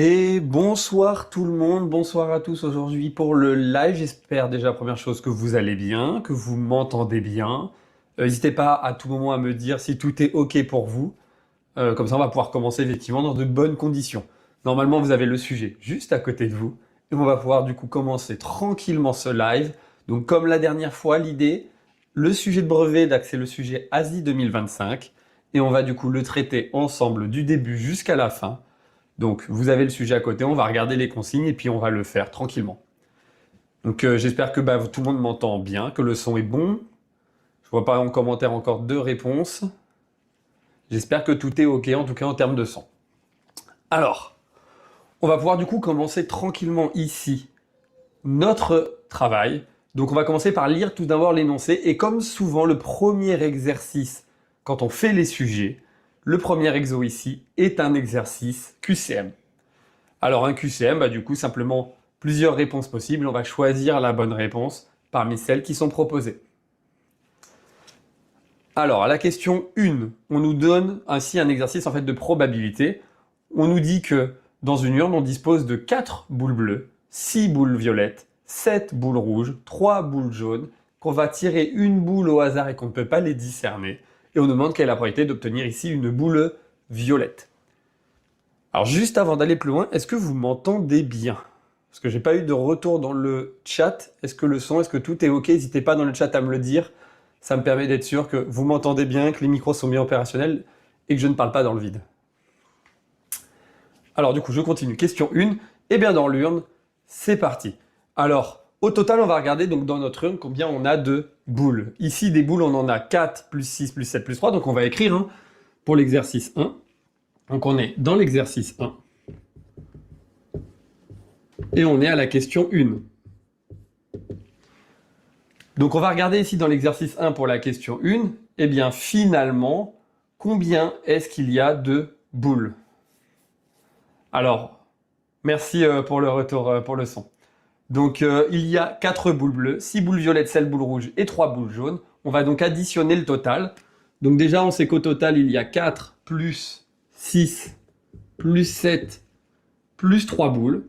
Et bonsoir tout le monde, bonsoir à tous aujourd'hui pour le live. J'espère déjà, première chose, que vous allez bien, que vous m'entendez bien. N'hésitez pas à tout moment à me dire si tout est OK pour vous. Comme ça, on va pouvoir commencer effectivement dans de bonnes conditions. Normalement, vous avez le sujet juste à côté de vous. Et on va pouvoir du coup commencer tranquillement ce live. Donc comme la dernière fois, l'idée, le sujet de brevet, c'est le sujet Asie 2025. Et on va du coup le traiter ensemble du début jusqu'à la fin. Donc, vous avez le sujet à côté, on va regarder les consignes et puis on va le faire tranquillement. Donc, j'espère que tout le monde m'entend bien, que le son est bon. Je vois pas en commentaire encore de réponses. J'espère que tout est OK, en tout cas en termes de son. Alors, on va pouvoir du coup commencer tranquillement ici notre travail. Donc, on va commencer par lire tout d'abord l'énoncé. Et comme souvent, le premier exercice, quand on fait les sujets, le premier exo ici est un exercice QCM. Alors un QCM, du coup, simplement plusieurs réponses possibles. On va choisir la bonne réponse parmi celles qui sont proposées. Alors, à la question 1, on nous donne ainsi un exercice en fait de probabilité. On nous dit que dans une urne, on dispose de 4 boules bleues, 6 boules violettes, 7 boules rouges, 3 boules jaunes, qu'on va tirer une boule au hasard et qu'on ne peut pas les discerner. Et on nous demande quelle est la probabilité d'obtenir ici une boule violette. Alors juste avant d'aller plus loin, est-ce que vous m'entendez bien? Parce que j'ai pas eu de retour dans le chat. Est-ce que le son, est-ce que tout est OK? N'hésitez pas dans le chat à me le dire. Ça me permet d'être sûr que vous m'entendez bien, que les micros sont bien opérationnels et que je ne parle pas dans le vide. Alors du coup, je continue. Question 1. Eh bien dans l'urne, c'est parti. Alors, au total, on va regarder donc dans notre urne combien on a de boules. Ici, des boules, on en a 4, plus 6, plus 7, plus 3. Donc on va écrire pour l'exercice 1. Donc on est dans l'exercice 1. Et on est à la question 1. Donc on va regarder ici dans l'exercice 1 pour la question 1. Eh bien finalement, combien est-ce qu'il y a de boules? Alors, merci pour le retour, pour le son. Donc il y a 4 boules bleues, 6 boules violettes, 7 boules rouges et 3 boules jaunes. On va donc additionner le total. Donc déjà on sait qu'au total il y a 4 plus 6 plus 7 plus 3 boules.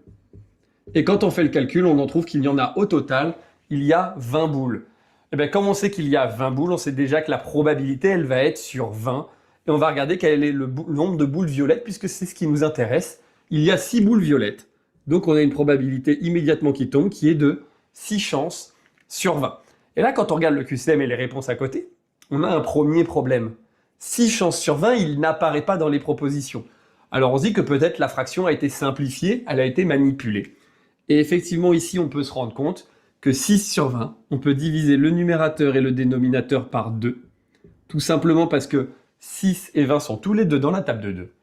Et quand on fait le calcul, on en trouve qu'il y en a au total, il y a 20 boules. Et bien, comme on sait qu'il y a 20 boules, on sait déjà que la probabilité, elle va être sur 20. Et on va regarder quel est le nombre de boules violettes, puisque c'est ce qui nous intéresse. Il y a 6 boules violettes. Donc, on a une probabilité immédiatement qui tombe, qui est de 6 chances sur 20. Et là, quand on regarde le QCM et les réponses à côté, on a un premier problème. 6 chances sur 20, il n'apparaît pas dans les propositions. Alors, on se dit que peut-être la fraction a été simplifiée, elle a été manipulée. Et effectivement, ici, on peut se rendre compte que 6 sur 20, on peut diviser le numérateur et le dénominateur par 2, tout simplement parce que 6 et 20 sont tous les deux dans la table de 2.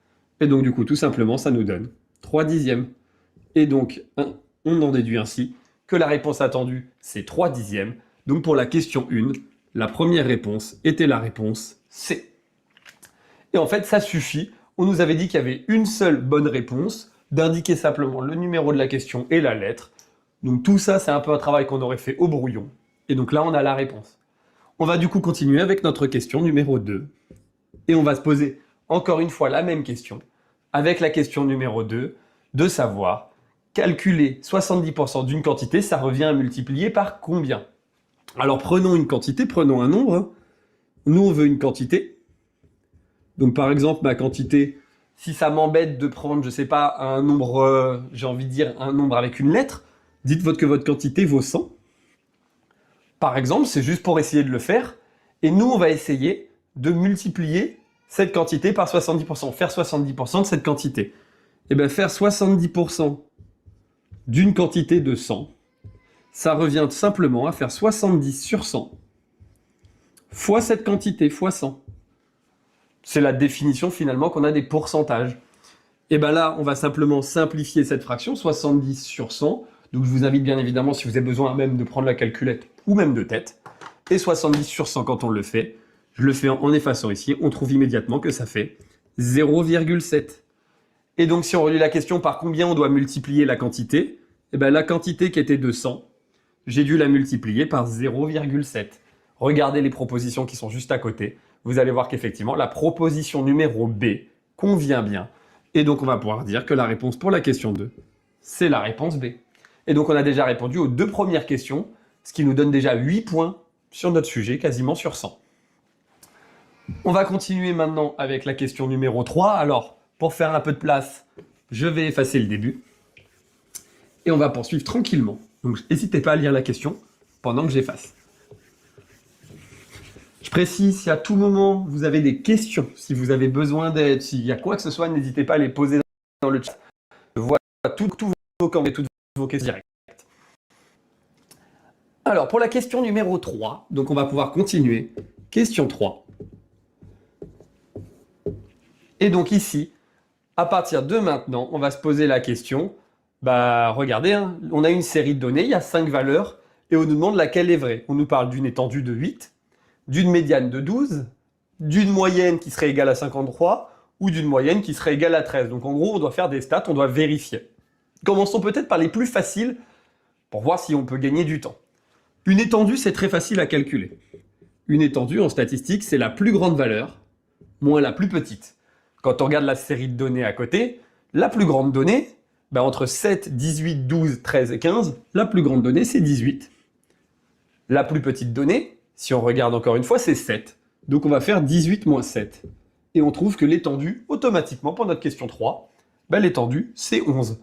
Et donc, du coup, tout simplement, ça nous donne 3 dixièmes. Et donc, on en déduit ainsi que la réponse attendue, c'est 3 dixièmes. Donc, pour la question 1, la première réponse était la réponse C. Et en fait, ça suffit. On nous avait dit qu'il y avait une seule bonne réponse, d'indiquer simplement le numéro de la question et la lettre. Donc tout ça, c'est un peu un travail qu'on aurait fait au brouillon. Et donc là, on a la réponse. On va du coup continuer avec notre question numéro 2. Et on va se poser encore une fois la même question, avec la question numéro 2, de savoir calculer 70% d'une quantité, ça revient à multiplier par combien? Alors prenons une quantité, prenons un nombre. Nous, on veut une quantité. Donc par exemple, ma quantité, si ça m'embête de prendre, je sais pas, un nombre, j'ai envie de dire un nombre avec une lettre, dites que votre quantité vaut 100. Par exemple, c'est juste pour essayer de le faire. Et nous, on va essayer de multiplier cette quantité par 70%, faire 70% de cette quantité. Et bien faire 70% d'une quantité de 100, ça revient simplement à faire 70 sur 100 fois cette quantité, fois 100. C'est la définition finalement qu'on a des pourcentages. Et bien là, on va simplement simplifier cette fraction, 70 sur 100. Donc je vous invite bien évidemment, si vous avez besoin même de prendre la calculette ou même de tête. Et 70 sur 100 quand on le fait, je le fais en effaçant ici, on trouve immédiatement que ça fait 0,7. Et donc si on relit la question par combien on doit multiplier la quantité, et bien la quantité qui était de 100, j'ai dû la multiplier par 0,7. Regardez les propositions qui sont juste à côté. Vous allez voir qu'effectivement, la proposition numéro B convient bien. Et donc, on va pouvoir dire que la réponse pour la question 2, c'est la réponse B. Et donc, on a déjà répondu aux 2 premières questions, ce qui nous donne déjà 8 points sur notre sujet, quasiment sur 100. On va continuer maintenant avec la question numéro 3. Alors, pour faire un peu de place, je vais effacer le début. Et on va poursuivre tranquillement. Donc, n'hésitez pas à lire la question pendant que j'efface. Je précise, si à tout moment vous avez des questions, si vous avez besoin d'aide, s'il y a quoi que ce soit, n'hésitez pas à les poser dans le chat. Je vois tous vos commentaires, toutes vos questions directes. Alors, pour la question numéro 3, donc on va pouvoir continuer. Question 3. Et donc ici, à partir de maintenant, on va se poser la question, regardez, hein, on a une série de données, il y a 5 valeurs, et on nous demande laquelle est vraie. On nous parle d'une étendue de 8, d'une médiane de 12, d'une moyenne qui serait égale à 53, ou d'une moyenne qui serait égale à 13. Donc en gros, on doit faire des stats, on doit vérifier. Commençons peut-être par les plus faciles, pour voir si on peut gagner du temps. Une étendue, c'est très facile à calculer. Une étendue, en statistique, c'est la plus grande valeur, moins la plus petite. Quand on regarde la série de données à côté, la plus grande donnée, entre 7, 18, 12, 13 et 15, la plus grande donnée, c'est 18. La plus petite donnée, si on regarde encore une fois, c'est 7. Donc on va faire 18 moins 7. Et on trouve que l'étendue, automatiquement, pour notre question 3, l'étendue, c'est 11.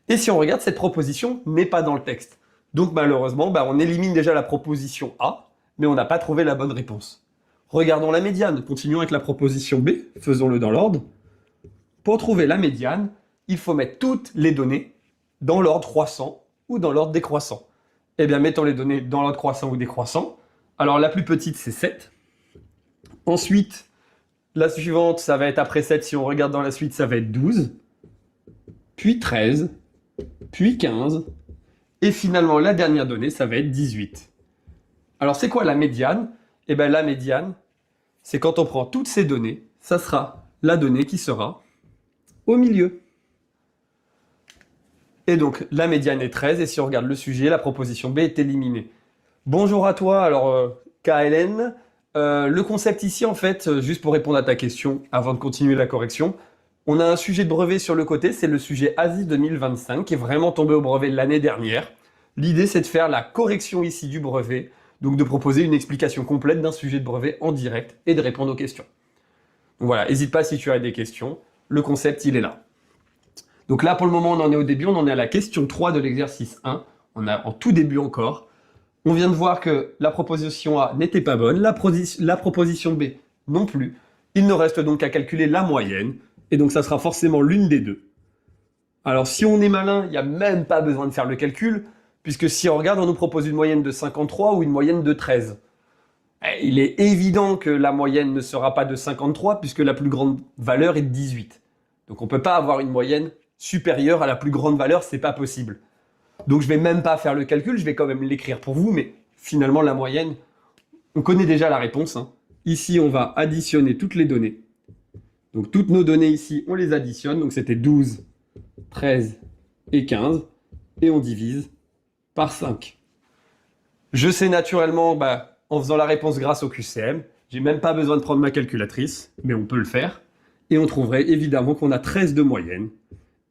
Et si on regarde, cette proposition n'est pas dans le texte. Donc malheureusement, on élimine déjà la proposition A, mais on n'a pas trouvé la bonne réponse. Regardons la médiane. Continuons avec la proposition B. Faisons-le dans l'ordre. Pour trouver la médiane, il faut mettre toutes les données dans l'ordre croissant ou dans l'ordre décroissant. Eh bien, mettons les données dans l'ordre croissant ou décroissant. Alors, la plus petite, c'est 7. Ensuite, la suivante, ça va être après 7. Si on regarde dans la suite, ça va être 12. Puis 13. Puis 15. Et finalement, la dernière donnée, ça va être 18. Alors, c'est quoi la médiane? Eh bien, la médiane, c'est quand on prend toutes ces données, ça sera la donnée qui sera au milieu. Et donc, la médiane est 13, et si on regarde le sujet, la proposition B est éliminée. Bonjour à toi, alors KLN. Le concept ici, en fait, juste pour répondre à ta question, avant de continuer la correction, on a un sujet de brevet sur le côté, c'est le sujet Asie 2025, qui est vraiment tombé au brevet l'année dernière. L'idée, c'est de faire la correction ici du brevet, donc de proposer une explication complète d'un sujet de brevet en direct et de répondre aux questions. Donc voilà, n'hésite pas si tu as des questions, le concept il est là. Donc là pour le moment on en est au début, on en est à la question 3 de l'exercice 1, on a en tout début encore. On vient de voir que la proposition A n'était pas bonne, la proposition B non plus. Il ne reste donc qu'à calculer la moyenne, et donc ça sera forcément l'une des deux. Alors si on est malin, il n'y a même pas besoin de faire le calcul, puisque si on regarde, on nous propose une moyenne de 53 ou une moyenne de 13. Il est évident que la moyenne ne sera pas de 53, puisque la plus grande valeur est de 18. Donc on ne peut pas avoir une moyenne supérieure à la plus grande valeur, c'est pas possible. Donc je ne vais même pas faire le calcul, je vais quand même l'écrire pour vous, mais finalement la moyenne, on connaît déjà la réponse. Ici, on va additionner toutes les données. Donc toutes nos données ici, on les additionne, donc c'était 12, 13 et 15, et on divise par 5. Je sais naturellement, en faisant la réponse grâce au QCM, j'ai même pas besoin de prendre ma calculatrice, mais on peut le faire. Et on trouverait évidemment qu'on a 13 de moyenne.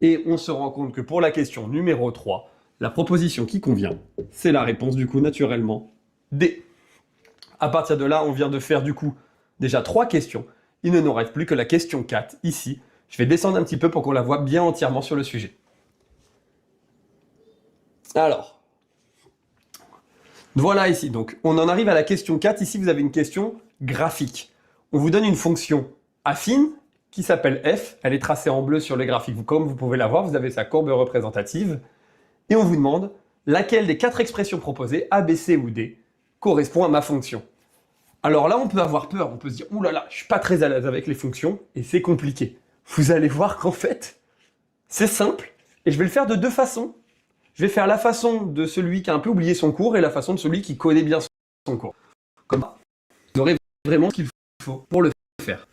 Et on se rend compte que pour la question numéro 3, la proposition qui convient, c'est la réponse du coup naturellement D. À partir de là, on vient de faire du coup déjà 3 questions. Il ne nous reste plus que la question 4 ici. Je vais descendre un petit peu pour qu'on la voit bien entièrement sur le sujet. Alors, voilà ici, donc on en arrive à la question 4. Ici, vous avez une question graphique. On vous donne une fonction affine qui s'appelle f. Elle est tracée en bleu sur le graphique. Comme vous pouvez la voir, vous avez sa courbe représentative. Et on vous demande laquelle des 4 expressions proposées, A, B, C ou D, correspond à ma fonction. Alors là, on peut avoir peur. On peut se dire, ouh là là, je suis pas très à l'aise avec les fonctions et c'est compliqué. Vous allez voir qu'en fait, c'est simple et je vais le faire de 2 façons. Je vais faire la façon de celui qui a un peu oublié son cours et la façon de celui qui connaît bien son cours. Comme ça, vous aurez vraiment ce qu'il faut pour le faire.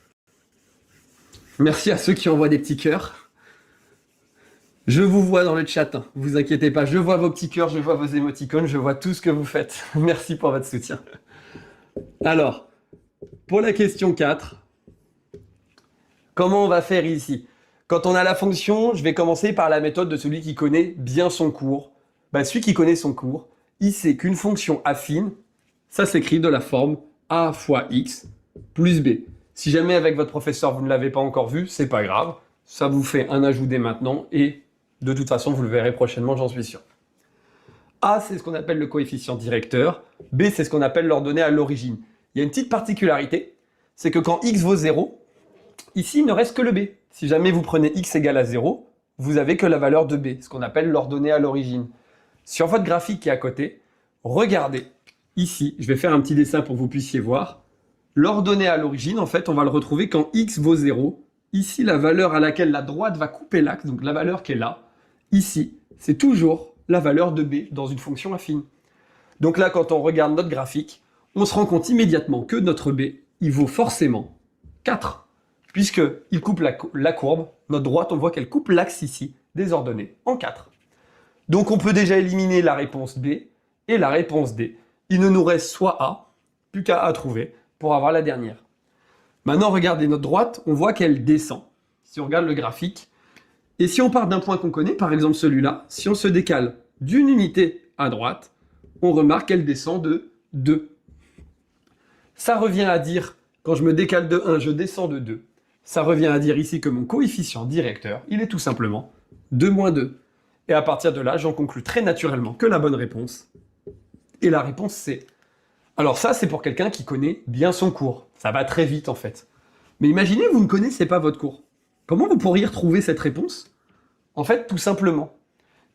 Merci à ceux qui envoient des petits cœurs. Je vous vois dans le chat, hein. Vous inquiétez pas, je vois vos petits cœurs, je vois vos émoticônes, je vois tout ce que vous faites. Merci pour votre soutien. Alors, pour la question 4, comment on va faire ici? Quand on a la fonction, je vais commencer par la méthode de celui qui connaît bien son cours. Celui qui connaît son cours, il sait qu'une fonction affine, ça s'écrit de la forme a fois x plus b. Si jamais avec votre professeur vous ne l'avez pas encore vu, c'est pas grave. Ça vous fait un ajout dès maintenant et de toute façon vous le verrez prochainement, j'en suis sûr. A, c'est ce qu'on appelle le coefficient directeur. B, c'est ce qu'on appelle l'ordonnée à l'origine. Il y a une petite particularité, c'est que quand x vaut 0, ici il ne reste que le b. Si jamais vous prenez x égale à 0, vous avez que la valeur de b, ce qu'on appelle l'ordonnée à l'origine. Sur votre graphique qui est à côté, regardez. Ici, je vais faire un petit dessin pour que vous puissiez voir. L'ordonnée à l'origine, en fait, on va le retrouver quand x vaut 0. Ici, la valeur à laquelle la droite va couper l'axe, donc la valeur qui est là, ici, c'est toujours la valeur de b dans une fonction affine. Donc là, quand on regarde notre graphique, on se rend compte immédiatement que notre b, il vaut forcément 4, puisqu'il coupe la courbe. Notre droite, on voit qu'elle coupe l'axe ici, des ordonnées, en 4. Donc on peut déjà éliminer la réponse B et la réponse D. Il ne nous reste soit A, plus qu'à A trouver, pour avoir la dernière. Maintenant, regardez notre droite, on voit qu'elle descend. Si on regarde le graphique, et si on part d'un point qu'on connaît, par exemple celui-là, si on se décale d'une unité à droite, on remarque qu'elle descend de 2. Ça revient à dire, quand je me décale de 1, je descends de 2. Ça revient à dire ici que mon coefficient directeur, il est tout simplement 2 moins 2. Et à partir de là, j'en conclus très naturellement que la bonne réponse est la réponse C. Alors ça, c'est pour quelqu'un qui connaît bien son cours. Ça va très vite en fait. Mais imaginez, vous ne connaissez pas votre cours. Comment vous pourriez retrouver cette réponse? En fait, tout simplement.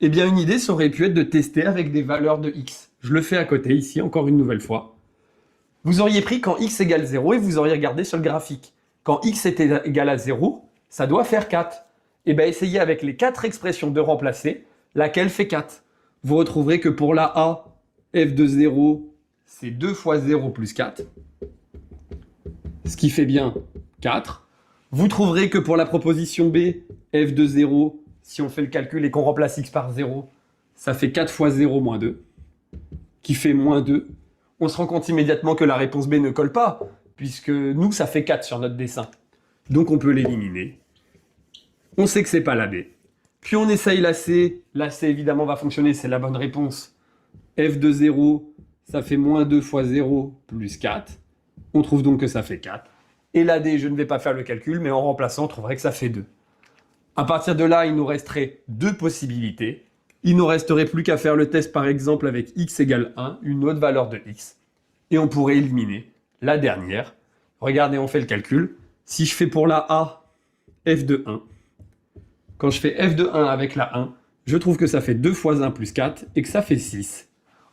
Eh bien, une idée, ça aurait pu être de tester avec des valeurs de x. Je le fais à côté ici, encore une nouvelle fois. Vous auriez pris quand x égale 0 et vous auriez regardé sur le graphique. Quand x était égal à 0, ça doit faire 4. Et bien, essayez avec les 4 expressions de remplacer, laquelle fait 4. Vous retrouverez que pour la A, f de 0, c'est 2 fois 0 plus 4, ce qui fait bien 4. Vous trouverez que pour la proposition B, f de 0, si on fait le calcul et qu'on remplace x par 0, ça fait 4 fois 0 moins 2, qui fait moins 2. On se rend compte immédiatement que la réponse B ne colle pas, puisque nous, ça fait 4 sur notre dessin. Donc on peut l'éliminer. On sait que c'est pas la B. Puis on essaye la C. La C, évidemment, va fonctionner, c'est la bonne réponse. F de 0, ça fait moins 2 fois 0 plus 4. On trouve donc que ça fait 4. Et la D, je ne vais pas faire le calcul, mais en remplaçant, on trouverait que ça fait 2. À partir de là, il nous resterait 2 possibilités. Il ne nous resterait plus qu'à faire le test, par exemple, avec x égale 1, une autre valeur de x. Et on pourrait éliminer la dernière. Regardez, on fait le calcul. Si je fais pour la A, f de 1, quand je fais f de 1 avec la 1, je trouve que ça fait 2 fois 1 plus 4 et que ça fait 6.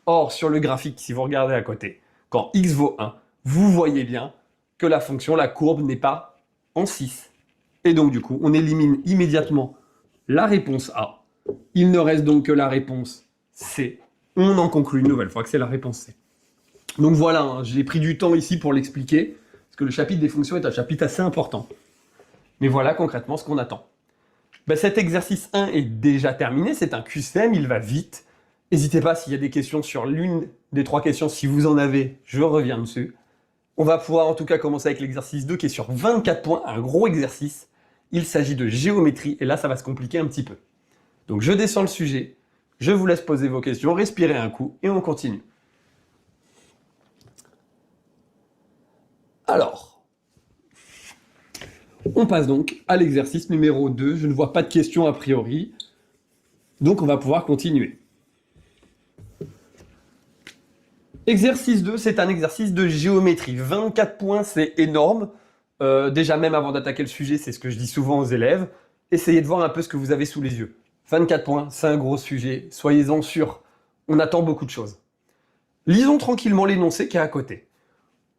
Or, sur le graphique, si vous regardez à côté, quand x vaut 1, vous voyez bien que la fonction, la courbe, n'est pas en 6. Et donc, du coup, on élimine immédiatement la réponse A. Il ne reste donc que la réponse C. On en conclut une nouvelle fois que c'est la réponse C. Donc voilà, hein, j'ai pris du temps ici pour l'expliquer, parce que le chapitre des fonctions est un chapitre assez important. Mais voilà concrètement ce qu'on attend. Cet exercice 1 est déjà terminé, c'est un QCM, il va vite. N'hésitez pas s'il y a des questions sur l'une des 3 questions, si vous en avez, je reviens dessus. On va pouvoir en tout cas commencer avec l'exercice 2 qui est sur 24 points, un gros exercice. Il s'agit de géométrie et là ça va se compliquer un petit peu. Donc je descends le sujet, je vous laisse poser vos questions, respirez un coup et on continue. Alors, on passe donc à l'exercice numéro 2. Je ne vois pas de questions a priori, donc on va pouvoir continuer. Exercice 2, c'est un exercice de géométrie. 24 points, c'est énorme. Déjà, même avant d'attaquer le sujet, c'est ce que je dis souvent aux élèves. Essayez de voir un peu ce que vous avez sous les yeux. 24 points, c'est un gros sujet. Soyez-en sûrs, on attend beaucoup de choses. Lisons tranquillement l'énoncé qui est à côté.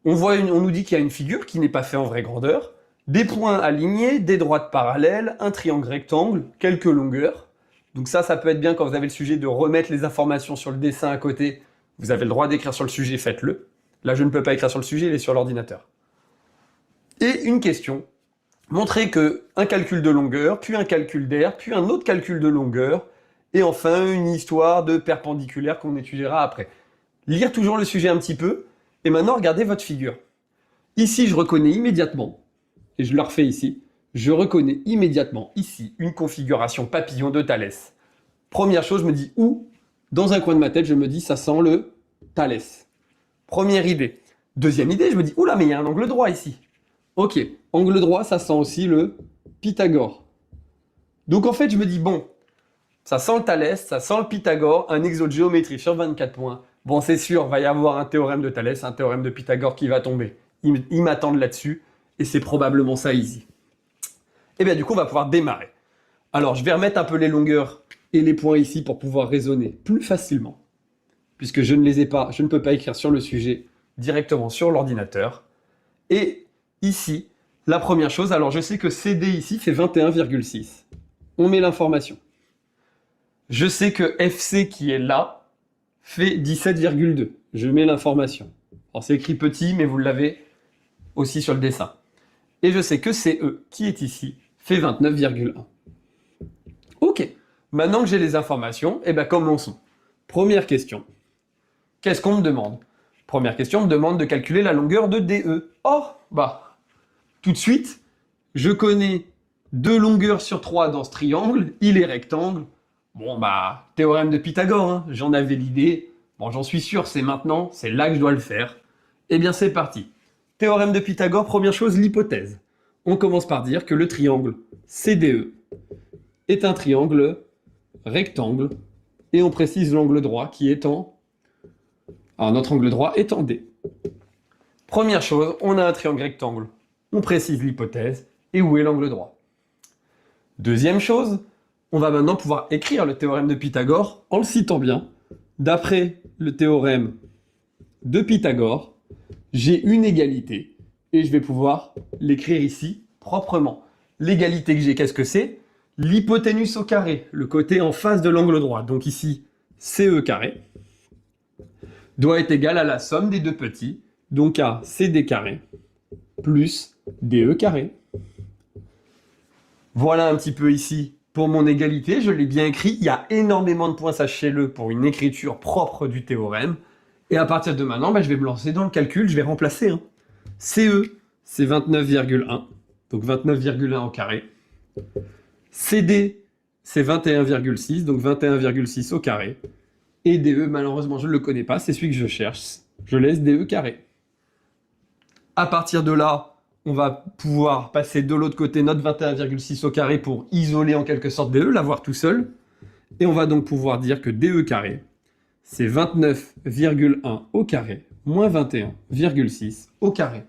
On nous dit qu'il y a une figure qui n'est pas faite en vraie grandeur, des points alignés, des droites parallèles, un triangle rectangle, quelques longueurs. Donc ça peut être bien quand vous avez le sujet de remettre les informations sur le dessin à côté. Vous avez le droit d'écrire sur le sujet, faites-le. Là, je ne peux pas écrire sur le sujet, il est sur l'ordinateur. Et une question. Montrez qu'un calcul de longueur, puis un calcul d'aire, puis un autre calcul de longueur, et enfin une histoire de perpendiculaire qu'on étudiera après. Lire toujours le sujet un petit peu, et maintenant regardez votre figure. Ici, je reconnais immédiatement, et je le refais ici, je reconnais immédiatement ici une configuration papillon de Thalès. Première chose, je me dis où? Dans un coin de ma tête, je me dis ça sent le Thalès. Première idée. Deuxième idée, je me dis oula, mais il y a un angle droit ici. Ok, angle droit, ça sent aussi le Pythagore. Donc en fait, je me dis bon, ça sent le Thalès, ça sent le Pythagore, un exo de géométrie sur 24 points. Bon, c'est sûr, il va y avoir un théorème de Thalès, un théorème de Pythagore qui va tomber. Ils m'attendent là-dessus, et c'est probablement ça ici. Et bien du coup, on va pouvoir démarrer. Alors, je vais remettre un peu les longueurs et les points ici pour pouvoir raisonner plus facilement, puisque je ne les ai pas, je ne peux pas écrire sur le sujet directement sur l'ordinateur. Et ici, la première chose, alors je sais que CD ici fait 21,6. On met l'information. Je sais que FC qui est là fait 17,2. Je mets l'information. Alors c'est écrit petit, mais vous l'avez aussi sur le dessin. Et je sais que CE qui est ici fait 29,1. Ok, maintenant que j'ai les informations, eh ben commençons. Première question. Qu'est-ce qu'on me demande? Première question, on me demande de calculer la longueur de DE. Oh, bah, tout de suite, je connais 2 longueurs sur 3 dans ce triangle, il est rectangle. Bon, bah, théorème de Pythagore, hein, j'en avais l'idée. Bon, j'en suis sûr, c'est maintenant, c'est là que je dois le faire. Eh bien, c'est parti. Théorème de Pythagore, première chose, l'hypothèse. On commence par dire que le triangle CDE est un triangle rectangle, et on précise l'angle droit qui est en... Alors, notre angle droit est en D. Première chose, on a un triangle rectangle. On précise l'hypothèse, et où est l'angle droit? Deuxième chose, on va maintenant pouvoir écrire le théorème de Pythagore en le citant bien. D'après le théorème de Pythagore, j'ai une égalité, et je vais pouvoir l'écrire ici proprement. L'égalité que j'ai, qu'est-ce que c'est? L'hypoténuse au carré, le côté en face de l'angle droit. Donc ici, CE carré doit être égal à la somme des deux petits, donc à CD carré plus DE carré. Voilà un petit peu ici pour mon égalité, je l'ai bien écrit. Il y a énormément de points, sachez-le, pour une écriture propre du théorème. Et à partir de maintenant, je vais me lancer dans le calcul, je vais remplacer. CE, c'est 29,1, donc 29,1 au carré. CD, c'est 21,6, donc 21,6 au carré. Et DE, malheureusement, je ne le connais pas, c'est celui que je cherche. Je laisse DE carré. À partir de là, on va pouvoir passer de l'autre côté notre 21,6 au carré pour isoler en quelque sorte DE, l'avoir tout seul. Et on va donc pouvoir dire que DE carré, c'est 29,1 au carré moins 21,6 au carré.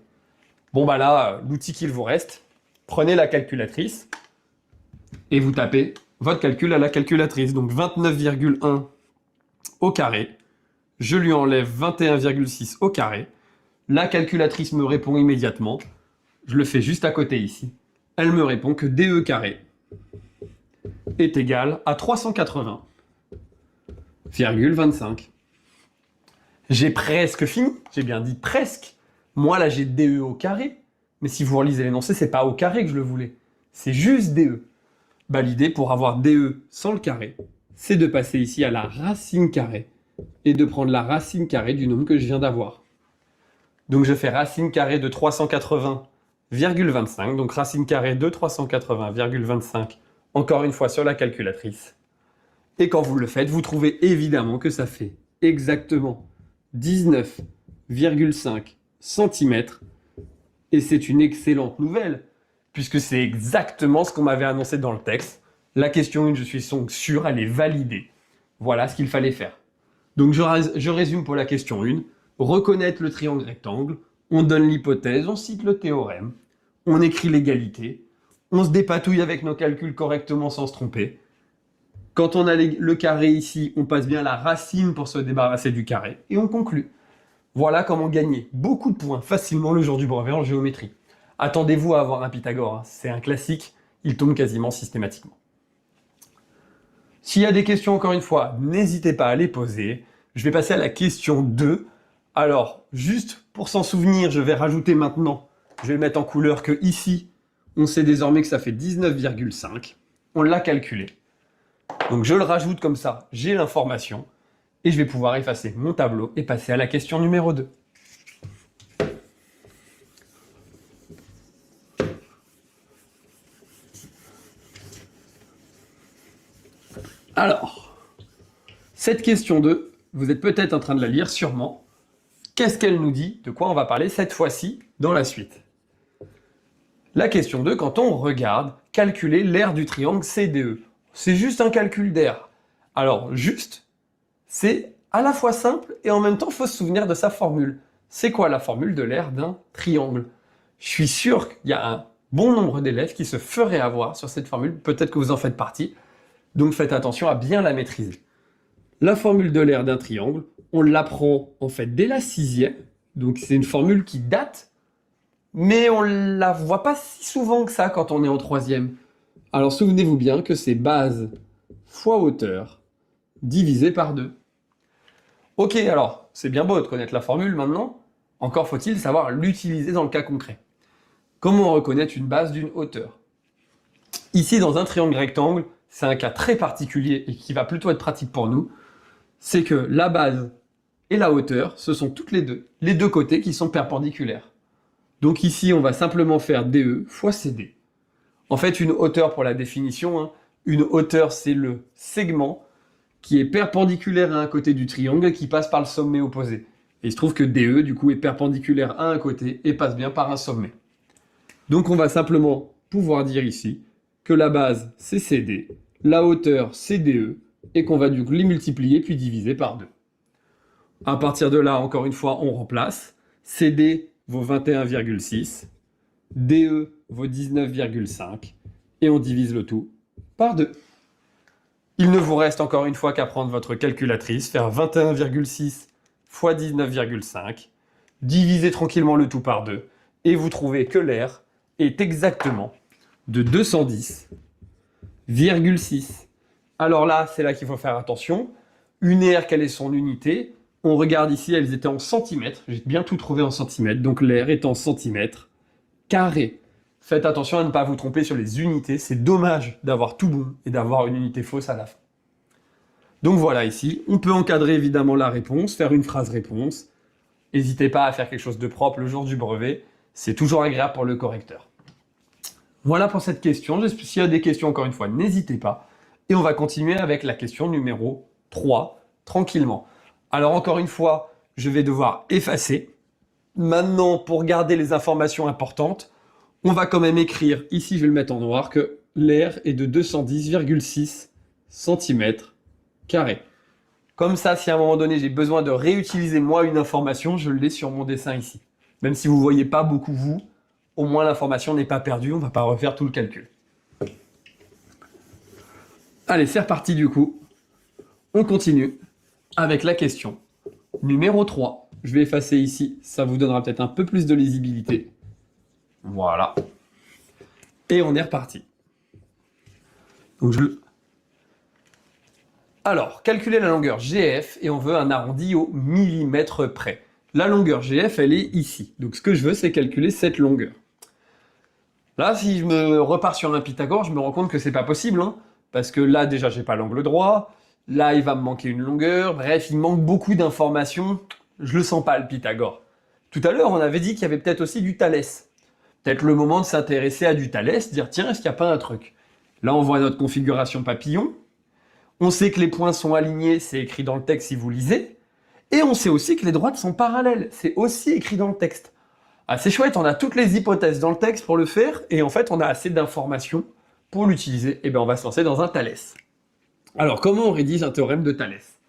Bon bah là, l'outil qu'il vous reste, prenez la calculatrice et vous tapez votre calcul à la calculatrice. Donc 29,1 au carré, je lui enlève 21,6 au carré. La calculatrice me répond immédiatement. Je le fais juste à côté ici. Elle me répond que DE carré est égal à 380,25. J'ai presque fini. J'ai bien dit presque. Moi, là, j'ai DE au carré. Mais si vous relisez l'énoncé, c'est pas au carré que je le voulais. C'est juste DE. Bah, l'idée pour avoir DE sans le carré, c'est de passer ici à la racine carrée et de prendre la racine carrée du nombre que je viens d'avoir. Donc je fais racine carrée de 380,25, donc racine carrée de 380,25, encore une fois sur la calculatrice. Et quand vous le faites, vous trouvez évidemment que ça fait exactement 19,5 cm. Et c'est une excellente nouvelle, puisque c'est exactement ce qu'on m'avait annoncé dans le texte. La question 1, je suis sûr, elle est validée. Voilà ce qu'il fallait faire. Donc je résume pour la question 1. Reconnaître le triangle rectangle, on donne l'hypothèse, on cite le théorème, on écrit l'égalité, on se dépatouille avec nos calculs correctement sans se tromper. Quand on a le carré ici, on passe bien la racine pour se débarrasser du carré, et on conclut. Voilà comment gagner beaucoup de points facilement le jour du brevet en géométrie. Attendez-vous à avoir un Pythagore, c'est un classique, il tombe quasiment systématiquement. S'il y a des questions, encore une fois, n'hésitez pas à les poser. Je vais passer à la question 2. Alors, juste pour s'en souvenir, je vais rajouter maintenant, je vais le mettre en couleur que ici, on sait désormais que ça fait 19,5. On l'a calculé. Donc je le rajoute comme ça, j'ai l'information, et je vais pouvoir effacer mon tableau et passer à la question numéro 2. Alors, cette question 2, vous êtes peut-être en train de la lire, sûrement. Qu'est-ce qu'elle nous dit? De quoi on va parler cette fois-ci dans la suite? La question 2, quand on regarde, calculer l'aire du triangle CDE. C'est juste un calcul d'aire. Alors, juste, c'est à la fois simple et en même temps, il faut se souvenir de sa formule. C'est quoi la formule de l'aire d'un triangle? Je suis sûr qu'il y a un bon nombre d'élèves qui se feraient avoir sur cette formule. Peut-être que vous en faites partie. Donc, faites attention à bien la maîtriser. La formule de l'aire d'un triangle, on l'apprend en fait dès la 6e. Donc, c'est une formule qui date, mais on ne la voit pas si souvent que ça quand on est en 3e. Alors, souvenez-vous bien que c'est base fois hauteur divisé par 2. Ok, alors, c'est bien beau de connaître la formule maintenant. Encore faut-il savoir l'utiliser dans le cas concret. Comment reconnaître une base d'une hauteur? Ici, dans un triangle rectangle, c'est un cas très particulier et qui va plutôt être pratique pour nous. C'est que la base et la hauteur, ce sont toutes les deux côtés qui sont perpendiculaires. Donc ici, on va simplement faire DE fois CD. En fait, une hauteur pour la définition, une hauteur, c'est le segment qui est perpendiculaire à un côté du triangle qui passe par le sommet opposé. Et il se trouve que DE, du coup, est perpendiculaire à un côté et passe bien par un sommet. Donc on va simplement pouvoir dire ici que la base, c'est CD, la hauteur, c'est DE, et qu'on va du coup les multiplier puis diviser par 2. À partir de là, encore une fois, on remplace. CD vaut 21,6, DE vaut 19,5, et on divise le tout par 2. Il ne vous reste encore une fois qu'à prendre votre calculatrice, faire 21,6 fois 19,5, diviser tranquillement le tout par 2, et vous trouvez que l'aire est exactement de 210,6. Alors là, c'est là qu'il faut faire attention. Une aire, quelle est son unité? On regarde ici, elles étaient en centimètres. J'ai bien tout trouvé en centimètres. Donc l'aire est en centimètres carrés. Faites attention à ne pas vous tromper sur les unités. C'est dommage d'avoir tout bon et d'avoir une unité fausse à la fin. Donc voilà ici, on peut encadrer évidemment la réponse, faire une phrase réponse. N'hésitez pas à faire quelque chose de propre le jour du brevet. C'est toujours agréable pour le correcteur. Voilà pour cette question. S'il y a des questions, encore une fois, n'hésitez pas. Et on va continuer avec la question numéro 3, tranquillement. Alors encore une fois, je vais devoir effacer. Maintenant, pour garder les informations importantes, on va quand même écrire, ici je vais le mettre en noir, que l'aire est de 210,6 cm². Comme ça, si à un moment donné j'ai besoin de réutiliser moi une information, je l'ai sur mon dessin ici. Même si vous ne voyez pas beaucoup vous, au moins l'information n'est pas perdue, on ne va pas refaire tout le calcul. Allez, c'est reparti du coup. On continue avec la question numéro 3. Je vais effacer ici, ça vous donnera peut-être un peu plus de lisibilité. Voilà. Et on est reparti. Donc Alors, calculer la longueur GF et on veut un arrondi au millimètre près. La longueur GF, elle est ici. Donc ce que je veux, c'est calculer cette longueur. Là, si je me repars sur un Pythagore, je me rends compte que c'est pas possible, parce que là, déjà, j'ai pas l'angle droit. Là, il va me manquer une longueur. Bref, il manque beaucoup d'informations. Je le sens pas, le Pythagore. Tout à l'heure, on avait dit qu'il y avait peut-être aussi du Thalès. Peut-être le moment de s'intéresser à du Thalès, dire tiens, est-ce qu'il n'y a pas un truc? Là, on voit notre configuration papillon. On sait que les points sont alignés, c'est écrit dans le texte si vous lisez. Et on sait aussi que les droites sont parallèles. C'est aussi écrit dans le texte. Ah, c'est chouette, on a toutes les hypothèses dans le texte pour le faire, et en fait, on a assez d'informations pour l'utiliser. Et bien, on va se lancer dans un Thalès. Alors, comment on rédige un théorème de Thalès?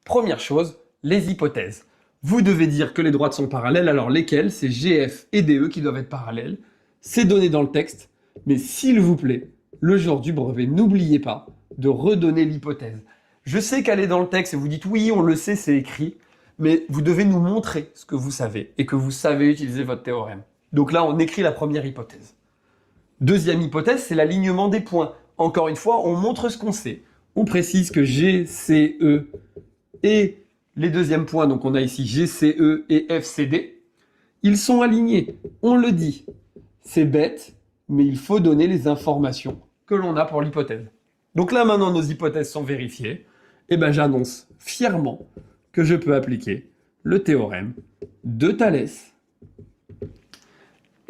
Première chose, les hypothèses. Vous devez dire que les droites sont parallèles, alors lesquelles? C'est GF et DE qui doivent être parallèles. C'est donné dans le texte, mais s'il vous plaît, le jour du brevet, n'oubliez pas de redonner l'hypothèse. Je sais qu'elle est dans le texte et vous dites oui, on le sait, c'est écrit, mais vous devez nous montrer ce que vous savez et que vous savez utiliser votre théorème. Donc là, on écrit la première hypothèse. Deuxième hypothèse, c'est l'alignement des points. Encore une fois, on montre ce qu'on sait. On précise que G, C, E et les deuxièmes points, donc on a ici G, C, E et F, C, D, ils sont alignés. On le dit. C'est bête, mais il faut donner les informations que l'on a pour l'hypothèse. Donc là, maintenant, nos hypothèses sont vérifiées. Et ben, j'annonce fièrement que je peux appliquer le théorème de Thalès.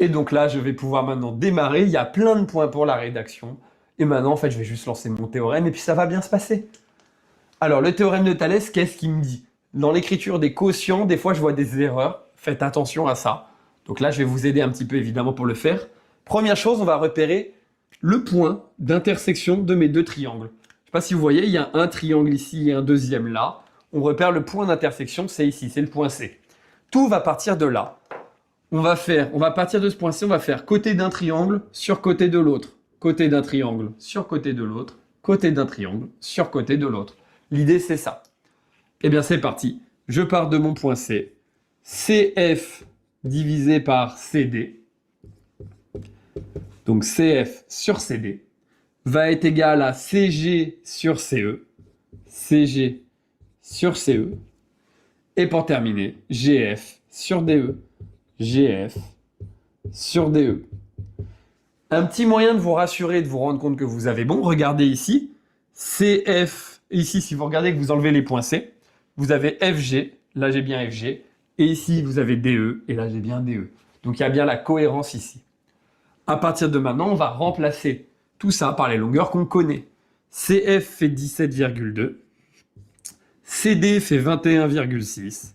Et donc là, je vais pouvoir maintenant démarrer. Il y a plein de points pour la rédaction. Et maintenant, en fait, je vais juste lancer mon théorème et puis ça va bien se passer. Alors, le théorème de Thalès, qu'est-ce qu'il me dit? Dans l'écriture des quotients, des fois, je vois des erreurs. Faites attention à ça. Donc là, je vais vous aider un petit peu, évidemment, pour le faire. Première chose, on va repérer le point d'intersection de mes deux triangles. Je ne sais pas si vous voyez, il y a un triangle ici et un deuxième là. On repère le point d'intersection, c'est ici, c'est le point C. Tout va partir de là. On va partir de ce point C, on va faire côté d'un triangle sur côté de l'autre. Côté d'un triangle sur côté de l'autre. Côté d'un triangle sur côté de l'autre. L'idée, c'est ça. Eh bien, c'est parti. Je pars de mon point C. CF divisé par CD. Donc, CF sur CD va être égal à CG sur CE. CG sur CE. Et pour terminer, GF sur DE. GF sur DE. Un petit moyen de vous rassurer, de vous rendre compte que vous avez bon, regardez ici. CF, ici, si vous regardez que vous enlevez les points C, vous avez FG, là j'ai bien FG, et ici vous avez DE, et là j'ai bien DE. Donc il y a bien la cohérence ici. À partir de maintenant, on va remplacer tout ça par les longueurs qu'on connaît. CF fait 17,2, CD fait 21,6,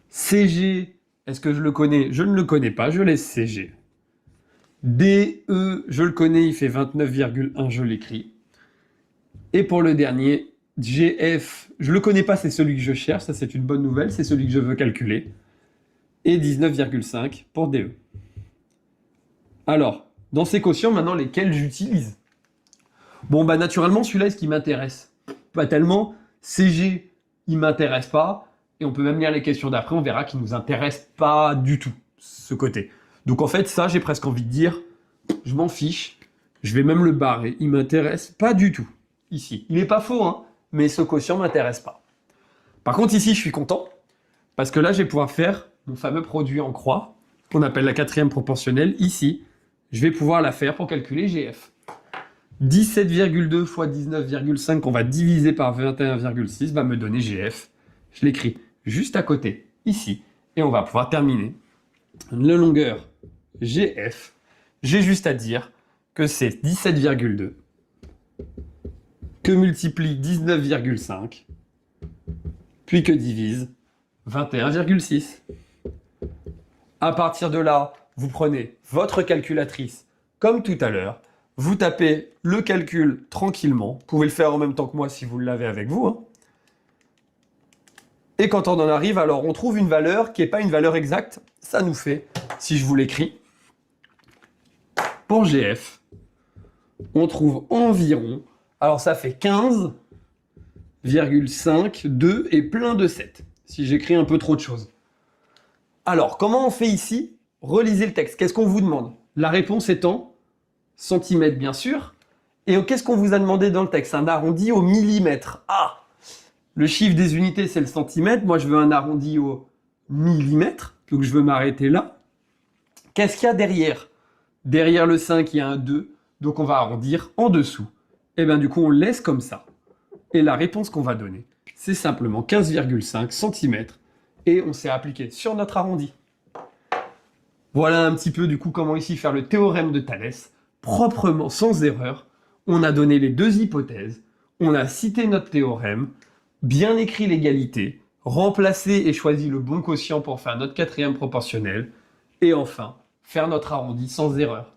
CG, est-ce que je le connais? Je ne le connais pas, je laisse CG. DE, je le connais, il fait 29,1, je l'écris. Et pour le dernier, GF, je ne le connais pas, c'est celui que je cherche, ça c'est une bonne nouvelle, c'est celui que je veux calculer. Et 19,5 pour DE. Alors, dans ces quotients, maintenant, lesquels j'utilise? Bon, bah naturellement, celui-là, est-ce qui m'intéresse? Pas tellement. CG, il m'intéresse pas. Et on peut même lire les questions d'après, on verra qu'il nous intéresse pas du tout, ce côté. Donc en fait, ça, j'ai presque envie de dire, je m'en fiche. Je vais même le barrer. Il m'intéresse pas du tout. Ici. Il n'est pas faux, hein, mais ce quotient m'intéresse pas. Par contre, ici, je suis content. Parce que là, je vais pouvoir faire mon fameux produit en croix, qu'on appelle la quatrième proportionnelle. Ici, je vais pouvoir la faire pour calculer GF. 17,2 fois 19,5 qu'on va diviser par 21,6 va me donner GF. Je l'écris juste à côté, ici. Et on va pouvoir terminer. La longueur GF, j'ai juste à dire que c'est 17,2 que multiplie 19,5 puis que divise 21,6. À partir de là, vous prenez votre calculatrice comme tout à l'heure, vous tapez le calcul tranquillement, vous pouvez le faire en même temps que moi si vous l'avez avec vous, hein. Et quand on en arrive, alors on trouve une valeur qui n'est pas une valeur exacte, ça nous fait, si je vous l'écris, pour GF, on trouve environ, alors ça fait 15,5, 2 et plein de 7, si j'écris un peu trop de choses. Alors, comment on fait ici? Relisez le texte. Qu'est-ce qu'on vous demande? La réponse étant centimètres, bien sûr. Et qu'est-ce qu'on vous a demandé dans le texte? Un arrondi au millimètre. Ah! Le chiffre des unités, c'est le centimètre. Moi, je veux un arrondi au millimètre. Donc, je veux m'arrêter là. Qu'est-ce qu'il y a derrière? Derrière le 5, il y a un 2. Donc, on va arrondir en dessous. Et bien, du coup, on le laisse comme ça. Et la réponse qu'on va donner, c'est simplement 15,5 cm. Et on s'est appliqué sur notre arrondi. Voilà un petit peu, du coup, comment ici faire le théorème de Thalès. Proprement, sans erreur. On a donné les deux hypothèses. On a cité notre théorème. Bien écrit l'égalité, remplacé et choisi le bon quotient pour faire notre quatrième proportionnelle, et enfin, faire notre arrondi sans erreur.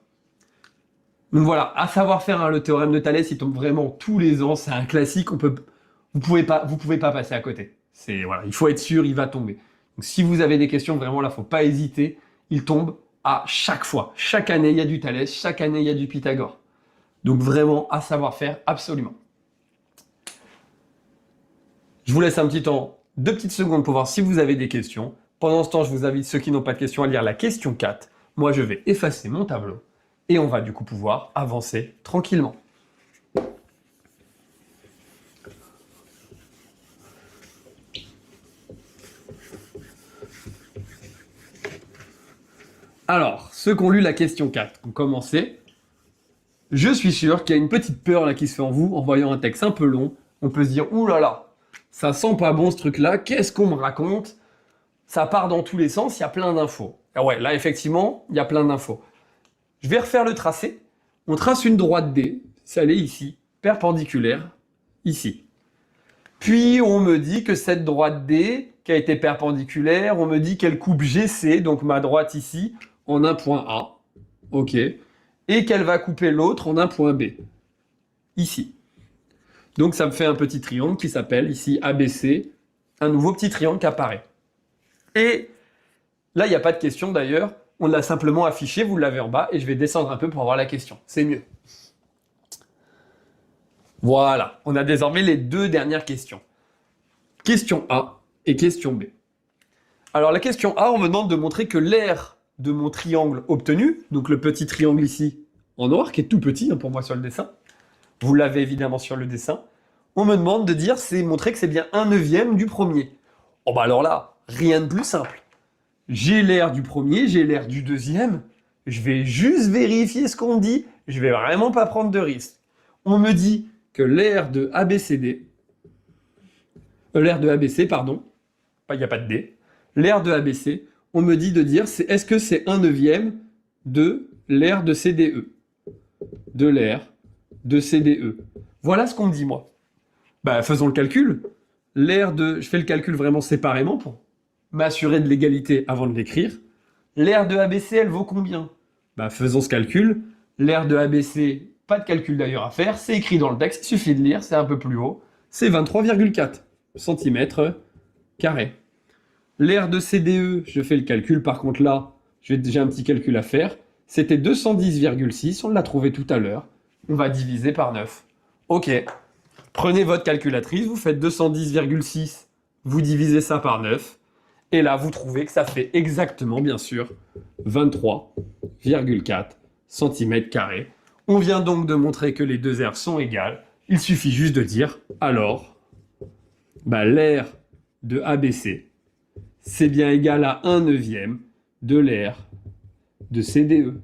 Donc voilà, à savoir faire, hein, le théorème de Thalès, il tombe vraiment tous les ans, c'est un classique, vous pouvez pas passer à côté. Voilà, il faut être sûr, il va tomber. Donc si vous avez des questions, vraiment là, faut pas hésiter, il tombe à chaque fois. Chaque année, il y a du Thalès, chaque année, il y a du Pythagore. Donc vraiment, à savoir faire, absolument. Je vous laisse un petit temps, 2 petites secondes pour voir si vous avez des questions. Pendant ce temps, je vous invite, ceux qui n'ont pas de questions, à lire la question 4. Moi, je vais effacer mon tableau et on va du coup pouvoir avancer tranquillement. Alors, ceux qui ont lu la question 4, qui ont commencé, je suis sûr qu'il y a une petite peur là qui se fait en vous en voyant un texte un peu long. On peut se dire, ouh là là, ça sent pas bon ce truc-là, qu'est-ce qu'on me raconte? Ça part dans tous les sens, il y a plein d'infos. Ah ouais, là effectivement, il y a plein d'infos. Je vais refaire le tracé. On trace une droite D, celle est ici, perpendiculaire, ici. Puis on me dit que cette droite D, qui a été perpendiculaire, on me dit qu'elle coupe GC, donc ma droite ici, en un point A, ok, et qu'elle va couper l'autre en un point B, ici. Donc ça me fait un petit triangle qui s'appelle ici ABC, un nouveau petit triangle qui apparaît. Et là, il n'y a pas de question d'ailleurs, on l'a simplement affiché, vous l'avez en bas, et je vais descendre un peu pour avoir la question, c'est mieux. Voilà, on a désormais les deux dernières questions. Question A et question B. Alors la question A, on me demande de montrer que l'aire de mon triangle obtenu, donc le petit triangle ici en noir, qui est tout petit pour moi sur le dessin, vous l'avez évidemment sur le dessin, on me demande de dire, c'est montrer que c'est bien 1/9 du premier. Oh bah alors là, rien de plus simple. J'ai l'aire du premier, j'ai l'aire du deuxième, je vais juste vérifier ce qu'on dit, je vais vraiment pas prendre de risque. On me dit que l'aire de ABCD, l'aire de ABC, pardon, il n'y a pas de D, l'aire de ABC, on me dit de dire, est-ce que c'est 1/9 de l'aire de CDE? De l'aire de CDE. Voilà ce qu'on me dit, moi. Bah, faisons le calcul. Je fais le calcul vraiment séparément pour m'assurer de l'égalité avant de l'écrire. L'aire de ABC, elle vaut combien? Bah, faisons ce calcul. L'aire de ABC, pas de calcul d'ailleurs à faire, c'est écrit dans le texte, il suffit de lire, c'est un peu plus haut. C'est 23,4 cm². L'aire de CDE, je fais le calcul, par contre là, j'ai un petit calcul à faire. C'était 210,6, on l'a trouvé tout à l'heure. On va diviser par 9. Ok, prenez votre calculatrice, vous faites 210,6, vous divisez ça par 9, et là vous trouvez que ça fait exactement, bien sûr, 23,4 cm². On vient donc de montrer que les deux aires sont égales. Il suffit juste de dire, alors, l'aire de ABC, c'est bien égal à 1/9 de l'aire de CDE.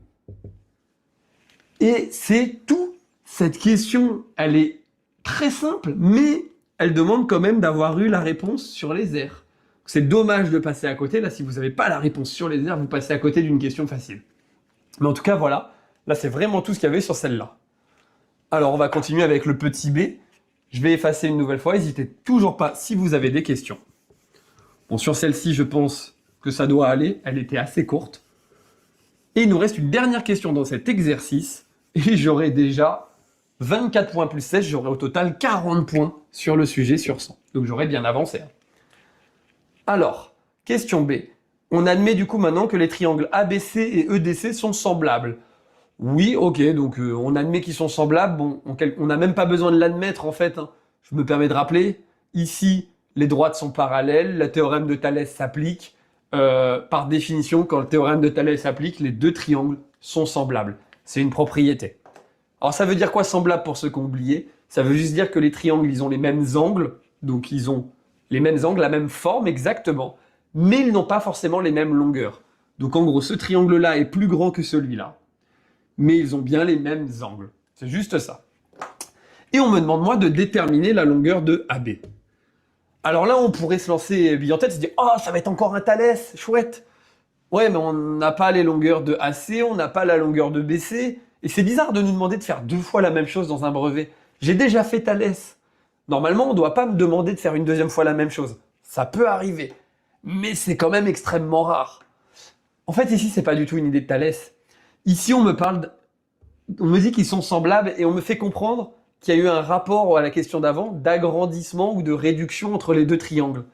Et c'est tout. Cette question, elle est très simple, mais elle demande quand même d'avoir eu la réponse sur les aires. C'est dommage de passer à côté. Là, si vous n'avez pas la réponse sur les aires, vous passez à côté d'une question facile. Mais en tout cas, voilà. Là, c'est vraiment tout ce qu'il y avait sur celle-là. Alors, on va continuer avec le petit b. Je vais effacer une nouvelle fois. N'hésitez toujours pas si vous avez des questions. Bon, sur celle-ci, je pense que ça doit aller. Elle était assez courte. Et il nous reste une dernière question dans cet exercice. Et j'aurai déjà 24 points plus 16. J'aurai au total 40 points sur le sujet sur 100. Donc, j'aurai bien avancé. Alors, question B. On admet du coup maintenant que les triangles ABC et EDC sont semblables. Oui, ok, donc on admet qu'ils sont semblables. Bon, on n'a même pas besoin de l'admettre en fait. Je me permets de rappeler, ici, les droites sont parallèles, le théorème de Thalès s'applique. Par définition, quand le théorème de Thalès s'applique, les deux triangles sont semblables. C'est une propriété. Alors ça veut dire quoi semblable pour ceux qui ont oublié? Ça veut juste dire que les triangles, ils ont les mêmes angles, donc ils ont les mêmes angles, la même forme exactement, mais ils n'ont pas forcément les mêmes longueurs. Donc en gros, ce triangle-là est plus grand que celui-là, mais ils ont bien les mêmes angles. C'est juste ça. Et on me demande, moi, de déterminer la longueur de AB. Alors là, on pourrait se lancer bille en tête, se dire « Oh, ça va être encore un Thalès, chouette !» Ouais, mais on n'a pas les longueurs de AC, on n'a pas la longueur de BC, et c'est bizarre de nous demander de faire 2 fois la même chose dans un brevet. J'ai déjà fait Thalès. Normalement, on ne doit pas me demander de faire une 2e fois la même chose. Ça peut arriver, mais c'est quand même extrêmement rare. En fait, ici, c'est pas du tout une idée de Thalès. Ici, on me dit qu'ils sont semblables et on me fait comprendre qu'il y a eu un rapport à la question d'avant d'agrandissement ou de réduction entre les deux triangles.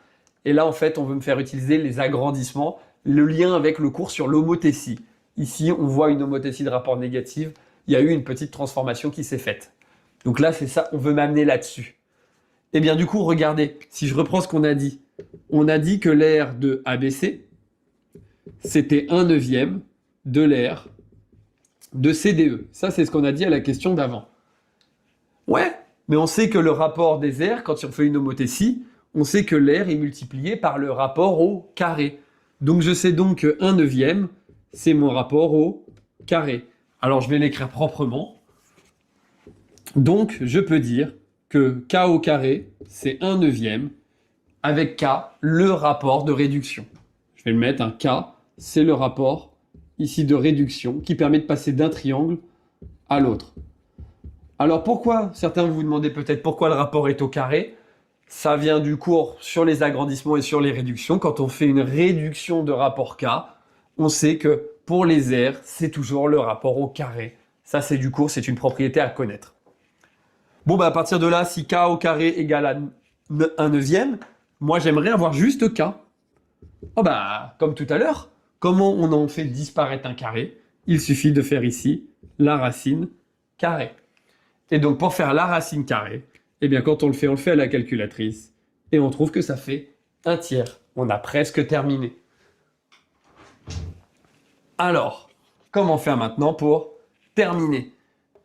Et là, en fait, on veut me faire utiliser les agrandissements, le lien avec le cours sur l'homothétie. Ici, on voit une homothétie de rapport négative. Il y a eu une petite transformation qui s'est faite. Donc là, c'est ça, on veut m'amener là-dessus. Eh bien, du coup, regardez, si je reprends ce qu'on a dit. On a dit que l'aire de ABC, c'était 1/9 de l'aire de CDE. Ça, c'est ce qu'on a dit à la question d'avant. Ouais, mais on sait que le rapport des aires, quand on fait une homothétie, on sait que l'aire est multiplié par le rapport au carré. Donc, je sais donc que 1/9, c'est mon rapport au carré. Alors, je vais l'écrire proprement. Donc, je peux dire que K au carré, c'est 1/9 avec K, le rapport de réduction. Je vais le mettre, un K, c'est le rapport ici de réduction qui permet de passer d'un triangle à l'autre. Alors pourquoi, certains vous demandez peut-être pourquoi le rapport est au carré. Ça vient du cours sur les agrandissements et sur les réductions. Quand on fait une réduction de rapport K, on sait que pour les aires, c'est toujours le rapport au carré. Ça, c'est du cours, c'est une propriété à connaître. Bon, bah à partir de là, si K au carré égale à 1 neuvième, moi j'aimerais avoir juste K. Oh bah, comme tout à l'heure, comment on en fait disparaître un carré? Il suffit de faire ici la racine carrée. Et donc pour faire la racine carrée, eh bien quand on le fait à la calculatrice, et on trouve que ça fait 1/3. On a presque terminé. Alors, comment faire maintenant pour terminer?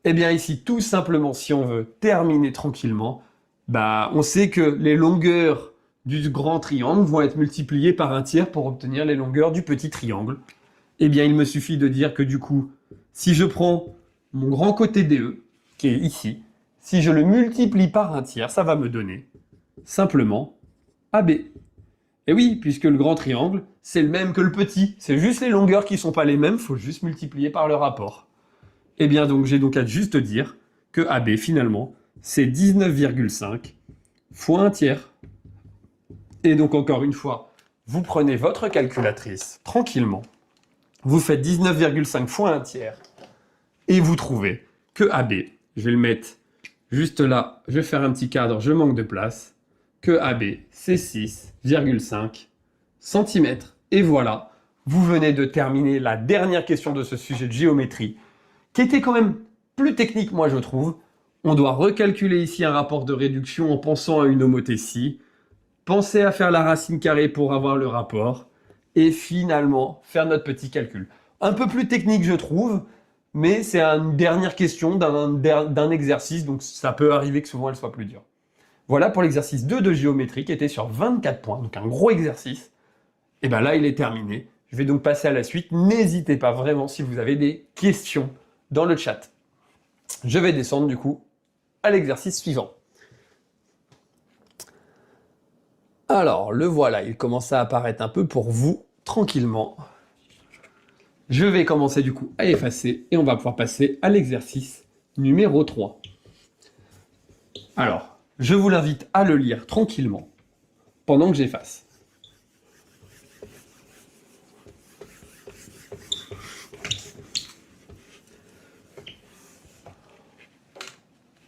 Eh bien ici, tout simplement, si on veut terminer tranquillement, bah, on sait que les longueurs du grand triangle vont être multipliées par 1/3 pour obtenir les longueurs du petit triangle. Eh bien, il me suffit de dire que du coup, si je prends mon grand côté DE, qui est ici, si je le multiplie par 1/3, ça va me donner simplement AB. Et oui, puisque le grand triangle, c'est le même que le petit. C'est juste les longueurs qui ne sont pas les mêmes, il faut juste multiplier par le rapport. Eh bien, donc, j'ai donc à juste dire que AB, finalement, c'est 19,5 fois 1/3. Et donc, encore une fois, vous prenez votre calculatrice tranquillement, vous faites 19,5 fois 1/3, et vous trouvez que AB, je vais le mettre juste là, je vais faire un petit cadre, je manque de place, que AB, c'est 6,5 cm. Et voilà, vous venez de terminer la dernière question de ce sujet de géométrie, qui était quand même plus technique, moi je trouve. On doit recalculer ici un rapport de réduction en pensant à une homothétie, penser à faire la racine carrée pour avoir le rapport, et finalement faire notre petit calcul. Un peu plus technique je trouve, mais c'est une dernière question d'un exercice, donc ça peut arriver que souvent elle soit plus dure. Voilà pour l'exercice 2 de géométrie qui était sur 24 points, donc un gros exercice. Et bien là, il est terminé. Je vais donc passer à la suite. N'hésitez pas vraiment si vous avez des questions dans le chat. Je vais descendre du coup à l'exercice suivant. Alors, le voilà, il commence à apparaître un peu pour vous, tranquillement. Je vais commencer du coup à effacer et on va pouvoir passer à l'exercice numéro 3. Alors, je vous l'invite à le lire tranquillement pendant que j'efface.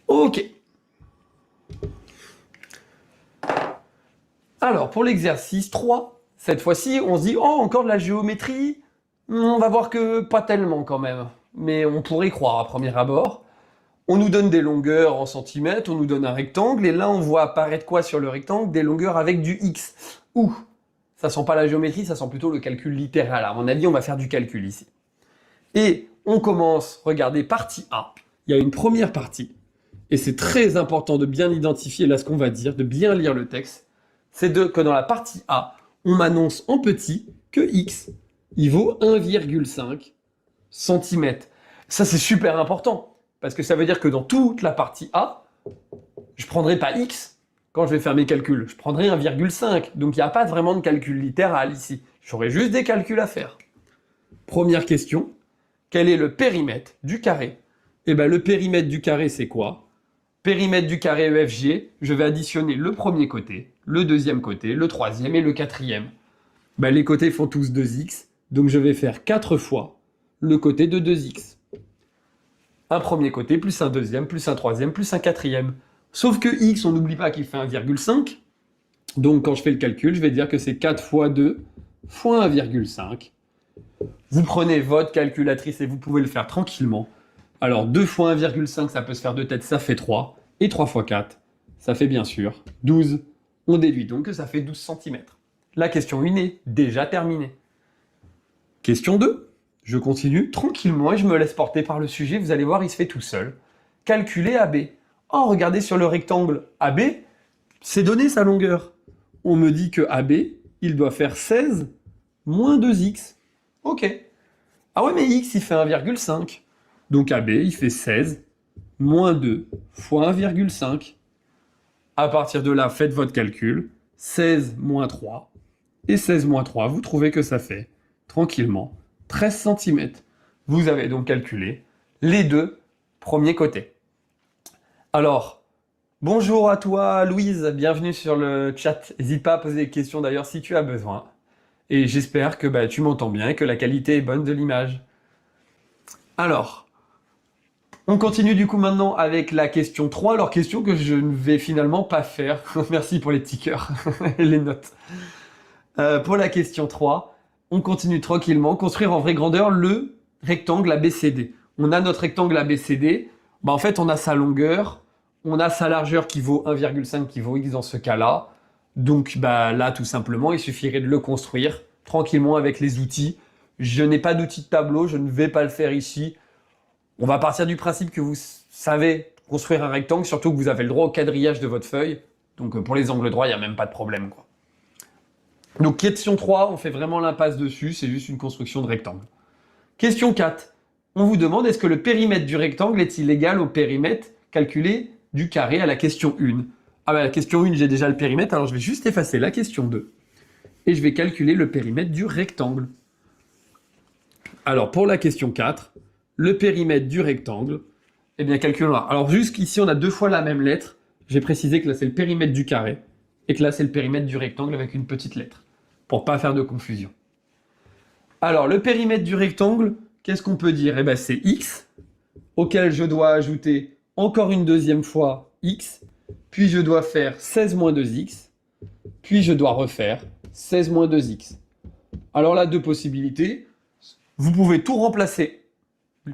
Ok. Alors, pour l'exercice 3, cette fois-ci, on se dit « Oh, encore de la géométrie ?» On va voir que pas tellement quand même, mais on pourrait croire à premier abord. On nous donne des longueurs en centimètres, on nous donne un rectangle, et là on voit apparaître quoi sur le rectangle? Des longueurs avec du X. Ouh, ça sent pas la géométrie, ça sent plutôt le calcul littéral. À mon avis, on va faire du calcul ici. Et on commence, regardez, partie A. Il y a une première partie, et c'est très important de bien identifier là ce qu'on va dire, de bien lire le texte. C'est que dans la partie A, on m'annonce en petit que X, il vaut 1,5 cm. Ça c'est super important. Parce que ça veut dire que dans toute la partie A, je ne prendrai pas X quand je vais faire mes calculs. Je prendrai 1,5. Donc il n'y a pas vraiment de calcul littéral ici. J'aurai juste des calculs à faire. Première question, quel est le périmètre du carré? Eh bien le périmètre du carré c'est quoi? Périmètre du carré EFG, je vais additionner le premier côté, le deuxième côté, le troisième et le quatrième. Ben, les côtés font tous 2x, donc je vais faire 4 fois le côté de 2x. Un premier côté, plus un deuxième, plus un troisième, plus un quatrième. Sauf que x, on n'oublie pas qu'il fait 1,5. Donc quand je fais le calcul, je vais dire que c'est 4 fois 2 fois 1,5. Vous prenez votre calculatrice et vous pouvez le faire tranquillement. Alors 2 fois 1,5, ça peut se faire de tête, ça fait 3. Et 3 fois 4, ça fait bien sûr 12. On déduit donc que ça fait 12 cm. La question 1 est déjà terminée. Question 2. Je continue tranquillement et je me laisse porter par le sujet. Vous allez voir, il se fait tout seul. Calculer AB. Oh, regardez sur le rectangle AB, c'est donné sa longueur. On me dit que AB, il doit faire 16 moins 2x. Ok. Ah ouais, mais x, il fait 1,5. Donc AB, il fait 16 moins 2 fois 1,5. À partir de là, faites votre calcul. 16 moins 3. Et 16 moins 3, vous trouvez que ça fait, tranquillement, 13 cm. Vous avez donc calculé les deux premier côté. Alors, bonjour à toi Louise, bienvenue sur le chat. N'hésite pas à poser des questions d'ailleurs si tu as besoin. Et j'espère que tu m'entends bien et que la qualité est bonne de l'image. Alors, on continue du coup maintenant avec la question 3. Alors, question que je ne vais finalement pas faire. Merci pour les petits cœurs et les notes. Pour la question 3, on continue tranquillement. Construire en vraie grandeur le rectangle ABCD. On a notre rectangle ABCD. En fait, on a sa longueur, on a sa largeur qui vaut 1,5 qui vaut x dans ce cas-là. Donc là, tout simplement, il suffirait de le construire tranquillement avec les outils. Je n'ai pas d'outil de tableau, je ne vais pas le faire ici. On va partir du principe que vous savez construire un rectangle, surtout que vous avez le droit au quadrillage de votre feuille. Donc pour les angles droits, il n'y a même pas de problème, quoi. Donc question 3, on fait vraiment l'impasse dessus, c'est juste une construction de rectangle. Question 4, on vous demande est-ce que le périmètre du rectangle est-il égal au périmètre calculé du carré à la question 1? La question 1, j'ai déjà le périmètre, alors je vais juste effacer la question 2. Et je vais calculer le périmètre du rectangle. Alors pour la question 4, le périmètre du rectangle, calculons-la. Alors jusqu'ici, on a deux fois la même lettre. J'ai précisé que là, c'est le périmètre du carré et que là, c'est le périmètre du rectangle avec une petite lettre, pour pas faire de confusion. Alors, le périmètre du rectangle, qu'est-ce qu'on peut dire? C'est x, auquel je dois ajouter encore une deuxième fois x, puis je dois faire 16 moins 2x, puis je dois refaire 16 moins 2x. Alors là, deux possibilités. Vous pouvez tout remplacer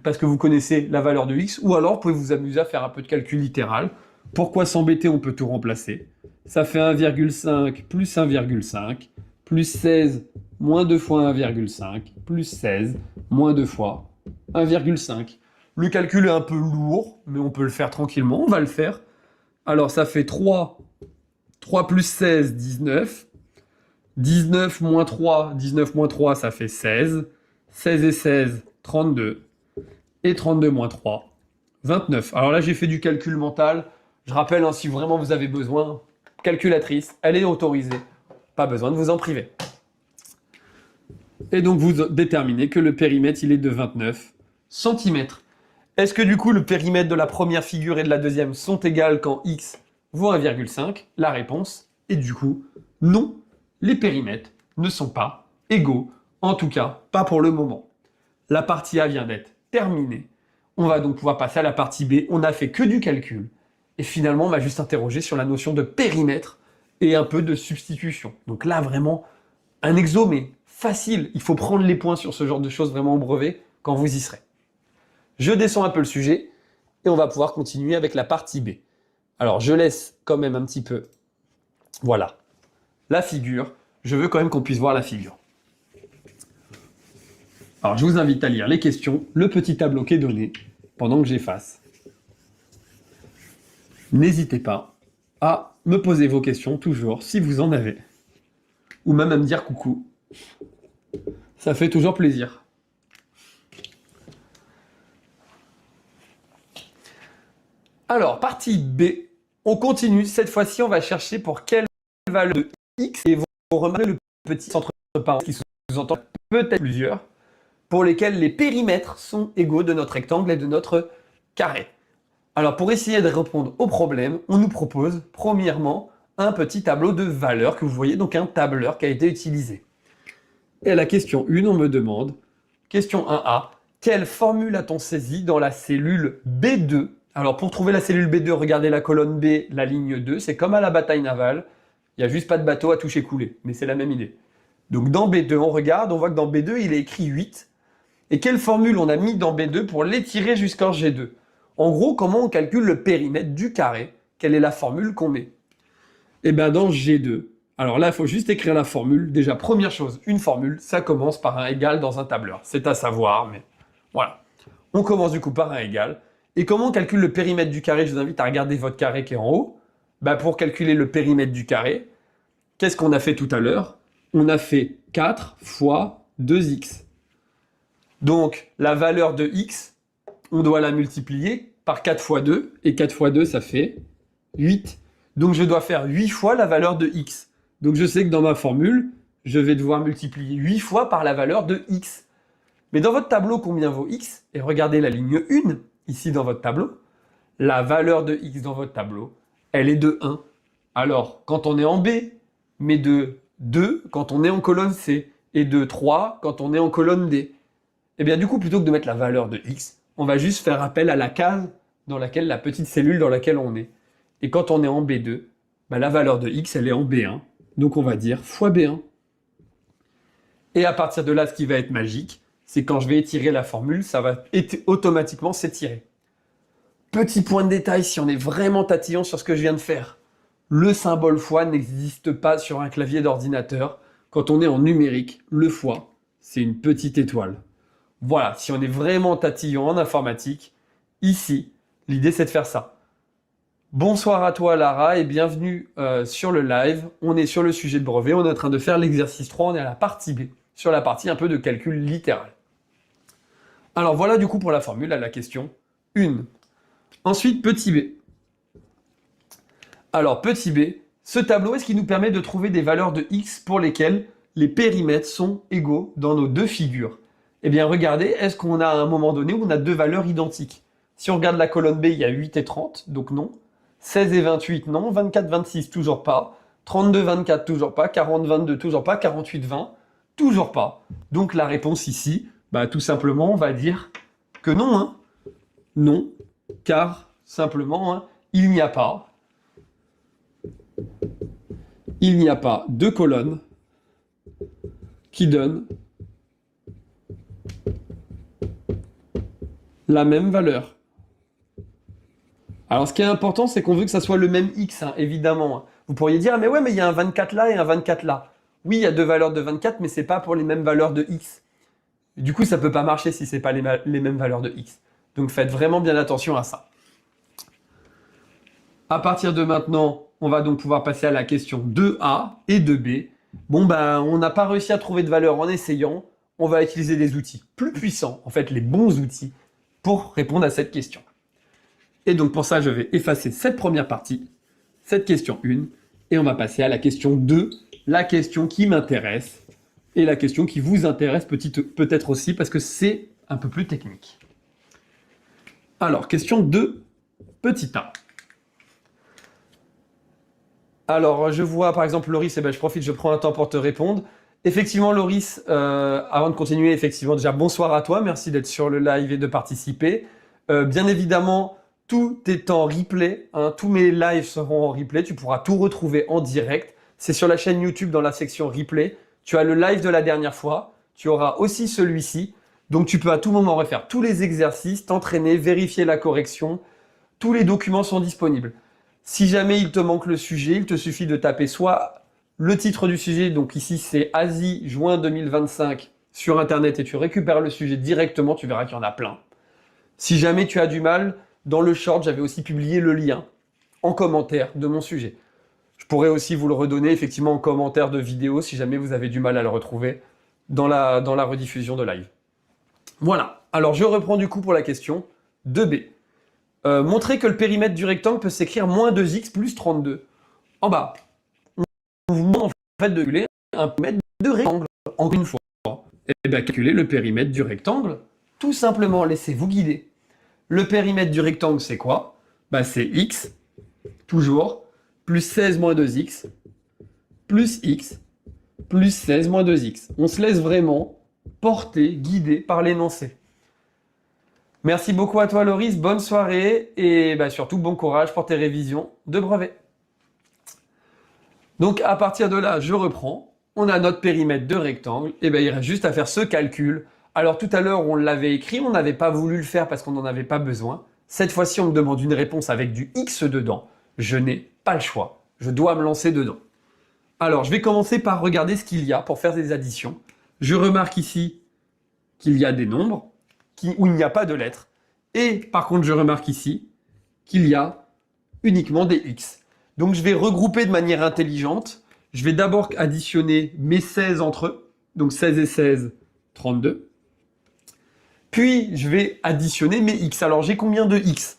parce que vous connaissez la valeur de x, ou alors vous pouvez vous amuser à faire un peu de calcul littéral. Pourquoi s'embêter? On peut tout remplacer. Ça fait 1,5 plus 1,5 plus 16 moins 2 fois 1,5 plus 16 moins 2 fois 1,5. Le calcul est un peu lourd, mais on peut le faire tranquillement. On va le faire. Alors ça fait 3 plus 16, 19. 19 moins 3, ça fait 16. 16 et 16, 32. Et 32 moins 3, 29. Alors là, j'ai fait du calcul mental. Je rappelle, si vraiment vous avez besoin, calculatrice, elle est autorisée. Pas besoin de vous en priver. Et donc, vous déterminez que le périmètre, il est de 29 cm. Est-ce que du coup, le périmètre de la première figure et de la deuxième sont égales quand x vaut 1,5? La réponse est du coup non. Les périmètres ne sont pas égaux. En tout cas, pas pour le moment. La partie A vient d'être terminée. On va donc pouvoir passer à la partie B. On n'a fait que du calcul. Et finalement, on va juste interroger sur la notion de périmètre et un peu de substitution. Donc là, vraiment, un exo, mais facile. Il faut prendre les points sur ce genre de choses vraiment au brevet quand vous y serez. Je descends un peu le sujet et on va pouvoir continuer avec la partie B. Alors, je laisse quand même un petit peu, voilà, la figure. Je veux quand même qu'on puisse voir la figure. Alors, je vous invite à lire les questions, le petit tableau qui est donné, pendant que j'efface. N'hésitez pas à me poser vos questions, toujours, si vous en avez. Ou même à me dire coucou. Ça fait toujours plaisir. Alors, partie B. On continue. Cette fois-ci, on va chercher pour quelle valeur de x. Et vous remarquez le petit entre parenthèses qui sous-entend peut-être plusieurs, pour lesquels les périmètres sont égaux de notre rectangle et de notre carré. Alors pour essayer de répondre au problème, on nous propose premièrement un petit tableau de valeurs que vous voyez, donc un tableur qui a été utilisé. Et à la question 1, on me demande, question 1A, quelle formule a-t-on saisi dans la cellule B2? Alors pour trouver la cellule B2, regardez la colonne B, la ligne 2, c'est comme à la bataille navale, il n'y a juste pas de bateau à toucher couler, mais c'est la même idée. Donc dans B2, on regarde, on voit que dans B2, il est écrit 8. Et quelle formule on a mis dans B2 pour l'étirer jusqu'en G2? En gros, comment on calcule le périmètre du carré? Quelle est la formule qu'on met? Dans G2, alors là, il faut juste écrire la formule. Déjà, première chose, une formule, ça commence par un égal dans un tableur. C'est à savoir, mais voilà. On commence du coup par un égal. Et comment on calcule le périmètre du carré? Je vous invite à regarder votre carré qui est en haut. Pour calculer le périmètre du carré, qu'est-ce qu'on a fait tout à l'heure? On a fait 4 fois 2x. Donc, la valeur de x, on doit la multiplier par 4 fois 2. Et 4 fois 2, ça fait 8. Donc, je dois faire 8 fois la valeur de x. Donc, je sais que dans ma formule, je vais devoir multiplier 8 fois par la valeur de x. Mais dans votre tableau, combien vaut x? Et regardez la ligne 1. ici dans votre tableau, la valeur de x dans votre tableau, elle est de 1. Alors, quand on est en B, mais de 2 quand on est en colonne C, et de 3 quand on est en colonne D. Et bien du coup, plutôt que de mettre la valeur de x, on va juste faire appel à la case dans laquelle la petite cellule dans laquelle on est. Et quand on est en B2, bah, la valeur de x, elle est en B1. Donc on va dire fois B1. Et à partir de là, ce qui va être magique, c'est quand je vais étirer la formule, ça va automatiquement s'étirer. Petit point de détail, si on est vraiment tatillon sur ce que je viens de faire, le symbole fois n'existe pas sur un clavier d'ordinateur. Quand on est en numérique, le fois, c'est une petite étoile. Voilà, si on est vraiment tatillon en informatique, ici, l'idée c'est de faire ça. Bonsoir à toi Lara et bienvenue sur le live. On est sur le sujet de brevet, on est en train de faire l'exercice 3, on est à la partie B, sur la partie un peu de calcul littéral. Alors voilà du coup pour la formule à la question 1. Ensuite, petit b. Alors petit b, ce tableau est-ce qui nous permet de trouver des valeurs de x pour lesquelles les périmètres sont égaux dans nos deux figures. Eh bien regardez, est-ce qu'on a à un moment donné où on a deux valeurs identiques? Si on regarde la colonne B, il y a 8 et 30, donc non. 16 et 28, non. 24, 26, toujours pas. 32, 24, toujours pas. 40, 22, toujours pas. 48, 20, toujours pas. Donc la réponse ici, bah, tout simplement, on va dire que non. Hein. Non, car simplement, hein, il n'y a pas deux colonnes qui donnent la même valeur. Alors, ce qui est important, c'est qu'on veut que ça soit le même x, hein, évidemment. Vous pourriez dire, mais ouais, mais il y a un 24 là et un 24 là. Oui, il y a deux valeurs de 24, mais c'est pas pour les mêmes valeurs de x. Du coup, ça peut pas marcher si c'est pas les mêmes valeurs de x. Donc, faites vraiment bien attention à ça. À partir de maintenant, on va donc pouvoir passer à la question 2a et 2b. Bon, ben, on n'a pas réussi à trouver de valeur en essayant. On va utiliser des outils plus puissants, en fait, les bons outils, pour répondre à cette question. Et donc pour ça, je vais effacer cette première partie, cette question 1, et on va passer à la question 2, la question qui m'intéresse, et la question qui vous intéresse peut-être aussi, parce que c'est un peu plus technique. Alors, question 2, petit a. Alors, je vois par exemple Loris, je profite, je prends un temps pour te répondre. Effectivement, Loris, avant de continuer, effectivement, déjà bonsoir à toi, merci d'être sur le live et de participer. Bien évidemment, tout est en replay, hein, tous mes lives seront en replay, tu pourras tout retrouver en direct. C'est sur la chaîne YouTube dans la section replay. Tu as le live de la dernière fois, tu auras aussi celui-ci. Donc tu peux à tout moment refaire tous les exercices, t'entraîner, vérifier la correction. Tous les documents sont disponibles. Si jamais il te manque le sujet, il te suffit de taper soit le titre du sujet, donc ici c'est Asie juin 2025 sur internet et tu récupères le sujet directement, tu verras qu'il y en a plein. Si jamais tu as du mal, dans le short, j'avais aussi publié le lien en commentaire de mon sujet. Je pourrais aussi vous le redonner effectivement en commentaire de vidéo si jamais vous avez du mal à le retrouver dans la rediffusion de live. Voilà, alors je reprends du coup pour la question 2b. Montrer que le périmètre du rectangle peut s'écrire moins 2x plus 32. En bas, on vous demande en fait de calculer un périmètre de rectangle en une fois. Et bien calculer le périmètre du rectangle, tout simplement laissez-vous guider. Le périmètre du rectangle, c'est quoi? Bah, c'est x, toujours, plus 16 moins 2x, plus x, plus 16 moins 2x. On se laisse vraiment porter, guider par l'énoncé. Merci beaucoup à toi, Loris. Bonne soirée et bah, surtout bon courage pour tes révisions de brevet. Donc, à partir de là, je reprends. On a notre périmètre de rectangle. Et ben, il reste juste à faire ce calcul. Alors tout à l'heure, on l'avait écrit, on n'avait pas voulu le faire parce qu'on n'en avait pas besoin. Cette fois-ci, on me demande une réponse avec du x dedans. Je n'ai pas le choix. Je dois me lancer dedans. Alors, je vais commencer par regarder ce qu'il y a pour faire des additions. Je remarque ici qu'il y a des nombres où il n'y a pas de lettres. Et par contre, je remarque ici qu'il y a uniquement des x. Donc, je vais regrouper de manière intelligente. Je vais d'abord additionner mes 16 entre eux. Donc, 16 et 16, 32. Puis, je vais additionner mes x. Alors, j'ai combien de x?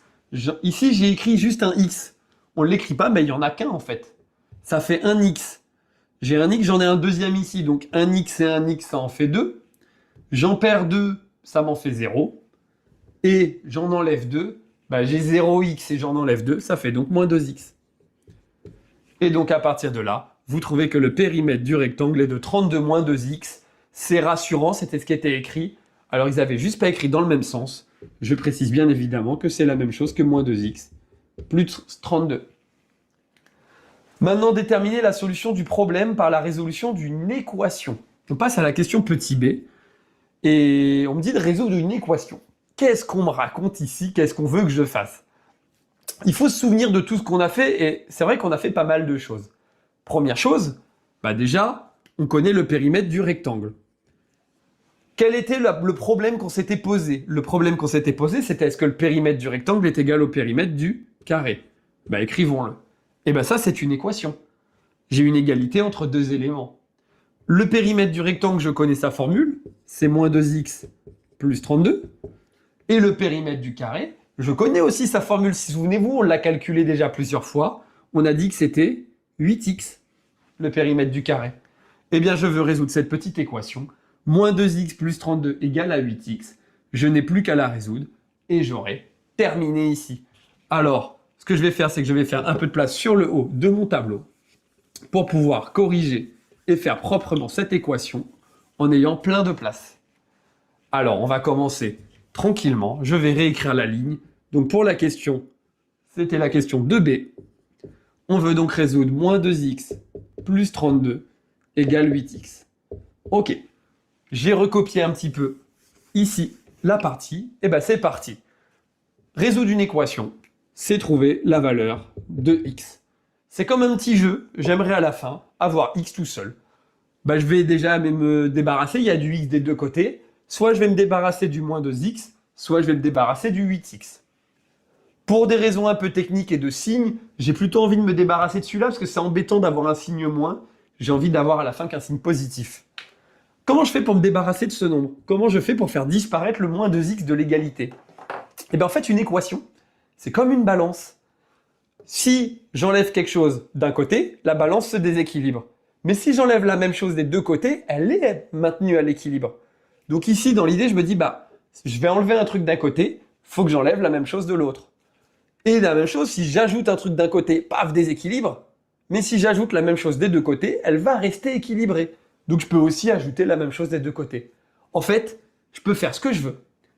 Ici, j'ai écrit juste un x. On ne l'écrit pas, mais il n'y en a qu'un en fait. Ça fait un x. J'ai un x, j'en ai un deuxième ici. Donc, un x et un x, ça en fait 2. J'en perds 2, ça m'en fait 0. et j'en enlève 2, bah, j'ai 0x et j'en enlève 2, ça fait donc moins 2x. Et donc à partir de là, vous trouvez que le périmètre du rectangle est de 32 moins 2x. C'est rassurant, c'était ce qui était écrit. Alors ils n'avaient juste pas écrit dans le même sens. Je précise bien évidemment que c'est la même chose que moins 2x plus 32. Maintenant, déterminer la solution du problème par la résolution d'une équation. On passe à la question petit b. Et on me dit de résoudre une équation. Qu'est-ce qu'on me raconte ici? Qu'est-ce qu'on veut que je fasse? Il faut se souvenir de tout ce qu'on a fait, et c'est vrai qu'on a fait pas mal de choses. Première chose, bah déjà, on connaît le périmètre du rectangle. Quel était le problème qu'on s'était posé? Le problème qu'on s'était posé, c'était est-ce que le périmètre du rectangle est égal au périmètre du carré? Bah écrivons-le. Et bah ça, c'est une équation. J'ai une égalité entre deux éléments. Le périmètre du rectangle, je connais sa formule, c'est moins 2x plus 32. Et le périmètre du carré, je connais aussi sa formule. Si souvenez-vous, on l'a calculé déjà plusieurs fois. On a dit que c'était 8x, le périmètre du carré. Eh bien, je veux résoudre cette petite équation. Moins 2x plus 32 égale à 8x. Je n'ai plus qu'à la résoudre et j'aurai terminé ici. Alors, ce que je vais faire, c'est que je vais faire un peu de place sur le haut de mon tableau pour pouvoir corriger et faire proprement cette équation en ayant plein de place. Alors, on va commencer tranquillement. Je vais réécrire la ligne. Donc, pour la question, c'était la question 2b. On veut donc résoudre moins 2x plus 32 égale 8x. Ok. J'ai recopié un petit peu ici la partie. Et bien, c'est parti. Résoudre une équation, c'est trouver la valeur de x. C'est comme un petit jeu. J'aimerais à la fin avoir x tout seul. Bah, je vais déjà me débarrasser. Il y a du x des deux côtés. Soit je vais me débarrasser du moins 2x, soit je vais me débarrasser du 8x. Pour des raisons un peu techniques et de signes, j'ai plutôt envie de me débarrasser de celui-là parce que c'est embêtant d'avoir un signe moins. J'ai envie d'avoir à la fin qu'un signe positif. Comment je fais pour me débarrasser de ce nombre? Comment je fais pour faire disparaître le moins 2x de l'égalité? Eh bien en fait, une équation, c'est comme une balance. Si j'enlève quelque chose d'un côté, la balance se déséquilibre. Mais si j'enlève la même chose des deux côtés, elle est maintenue à l'équilibre. Donc ici, dans l'idée, je me dis, bah, je vais enlever un truc d'un côté, faut que j'enlève la même chose de l'autre. Et la même chose, si j'ajoute un truc d'un côté, paf, déséquilibre. Mais si j'ajoute la même chose des deux côtés, elle va rester équilibrée. Donc je peux aussi ajouter la même chose des deux côtés. En fait, je peux faire ce que je veux,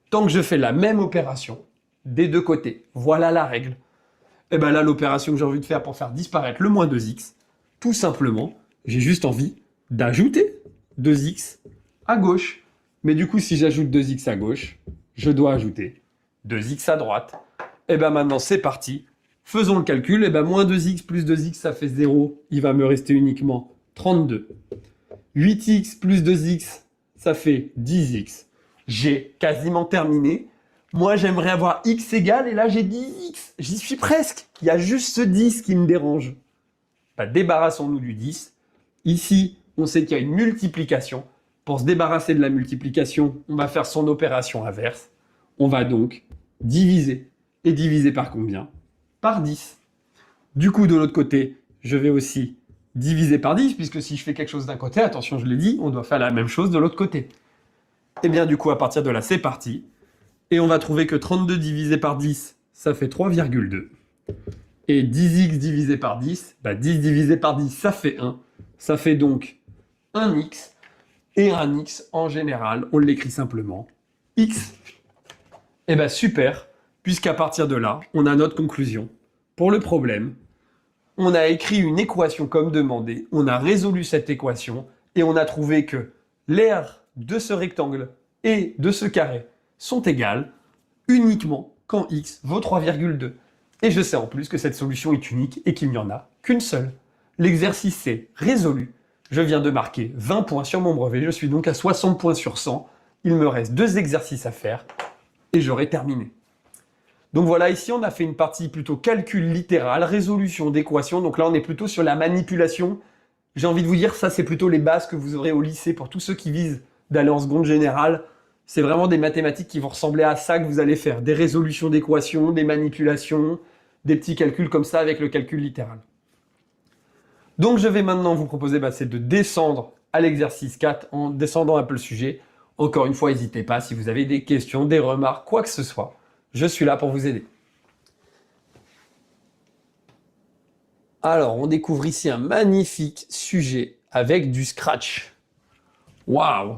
tant que je fais la même opération des deux côtés. Voilà la règle. Et bien là, l'opération que j'ai envie de faire pour faire disparaître le moins 2x, tout simplement, j'ai juste envie d'ajouter 2x à gauche. Mais du coup, si j'ajoute 2x à gauche, je dois ajouter 2x à droite. Et bien maintenant, c'est parti. Faisons le calcul. Et bien moins 2x plus 2x, ça fait 0. Il va me rester uniquement 32. 8x plus 2x, ça fait 10x. J'ai quasiment terminé. Moi, j'aimerais avoir x égale, et là, j'ai 10x. J'y suis presque. Il y a juste ce 10 qui me dérange. Bah, débarrassons-nous du 10. Ici, on sait qu'il y a une multiplication. Pour se débarrasser de la multiplication, on va faire son opération inverse. On va donc diviser. Et diviser par combien? Par 10. Du coup, de l'autre côté, je vais aussi diviser par 10, puisque si je fais quelque chose d'un côté, attention, je l'ai dit, on doit faire la même chose de l'autre côté. Et bien du coup, à partir de là, c'est parti. Et on va trouver que 32 divisé par 10, ça fait 3,2. Et 10x divisé par 10, bah 10 divisé par 10, ça fait 1. Ça fait donc 1x. Et un x, en général, on l'écrit simplement x. Et bien super, puisqu'à partir de là, on a notre conclusion. Pour le problème, on a écrit une équation comme demandé, on a résolu cette équation, et on a trouvé que l'aire de ce rectangle et de ce carré sont égales uniquement quand x vaut 3,2. Et je sais en plus que cette solution est unique et qu'il n'y en a qu'une seule. L'exercice est résolu. Je viens de marquer 20 points sur mon brevet, je suis donc à 60 points sur 100. Il me reste 2 exercices à faire et j'aurai terminé. Donc voilà, ici on a fait une partie plutôt calcul littéral, résolution d'équations. Donc là on est plutôt sur la manipulation. J'ai envie de vous dire, ça c'est plutôt les bases que vous aurez au lycée pour tous ceux qui visent d'aller en seconde générale. C'est vraiment des mathématiques qui vont ressembler à ça que vous allez faire. Des résolutions d'équations, des manipulations, des petits calculs comme ça avec le calcul littéral. Donc je vais maintenant vous proposer c'est de descendre à l'exercice 4 en descendant un peu le sujet. Encore une fois, n'hésitez pas si vous avez des questions, des remarques, quoi que ce soit. Je suis là pour vous aider. Alors, on découvre ici un magnifique sujet avec du scratch. Waouh!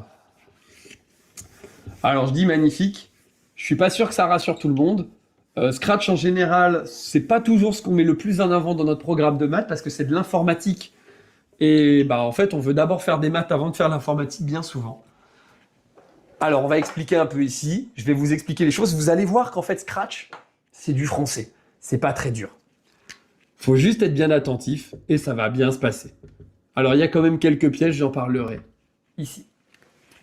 Alors, je dis magnifique. Je suis pas sûr que ça rassure tout le monde. Scratch, en général, c'est pas toujours ce qu'on met le plus en avant dans notre programme de maths parce que c'est de l'informatique. Et bah, en fait, on veut d'abord faire des maths avant de faire l'informatique bien souvent. Alors, on va expliquer un peu ici. Je vais vous expliquer les choses. Vous allez voir qu'en fait, Scratch, c'est du français. C'est pas très dur. Faut juste être bien attentif et ça va bien se passer. Alors, il y a quand même quelques pièges, j'en parlerai ici.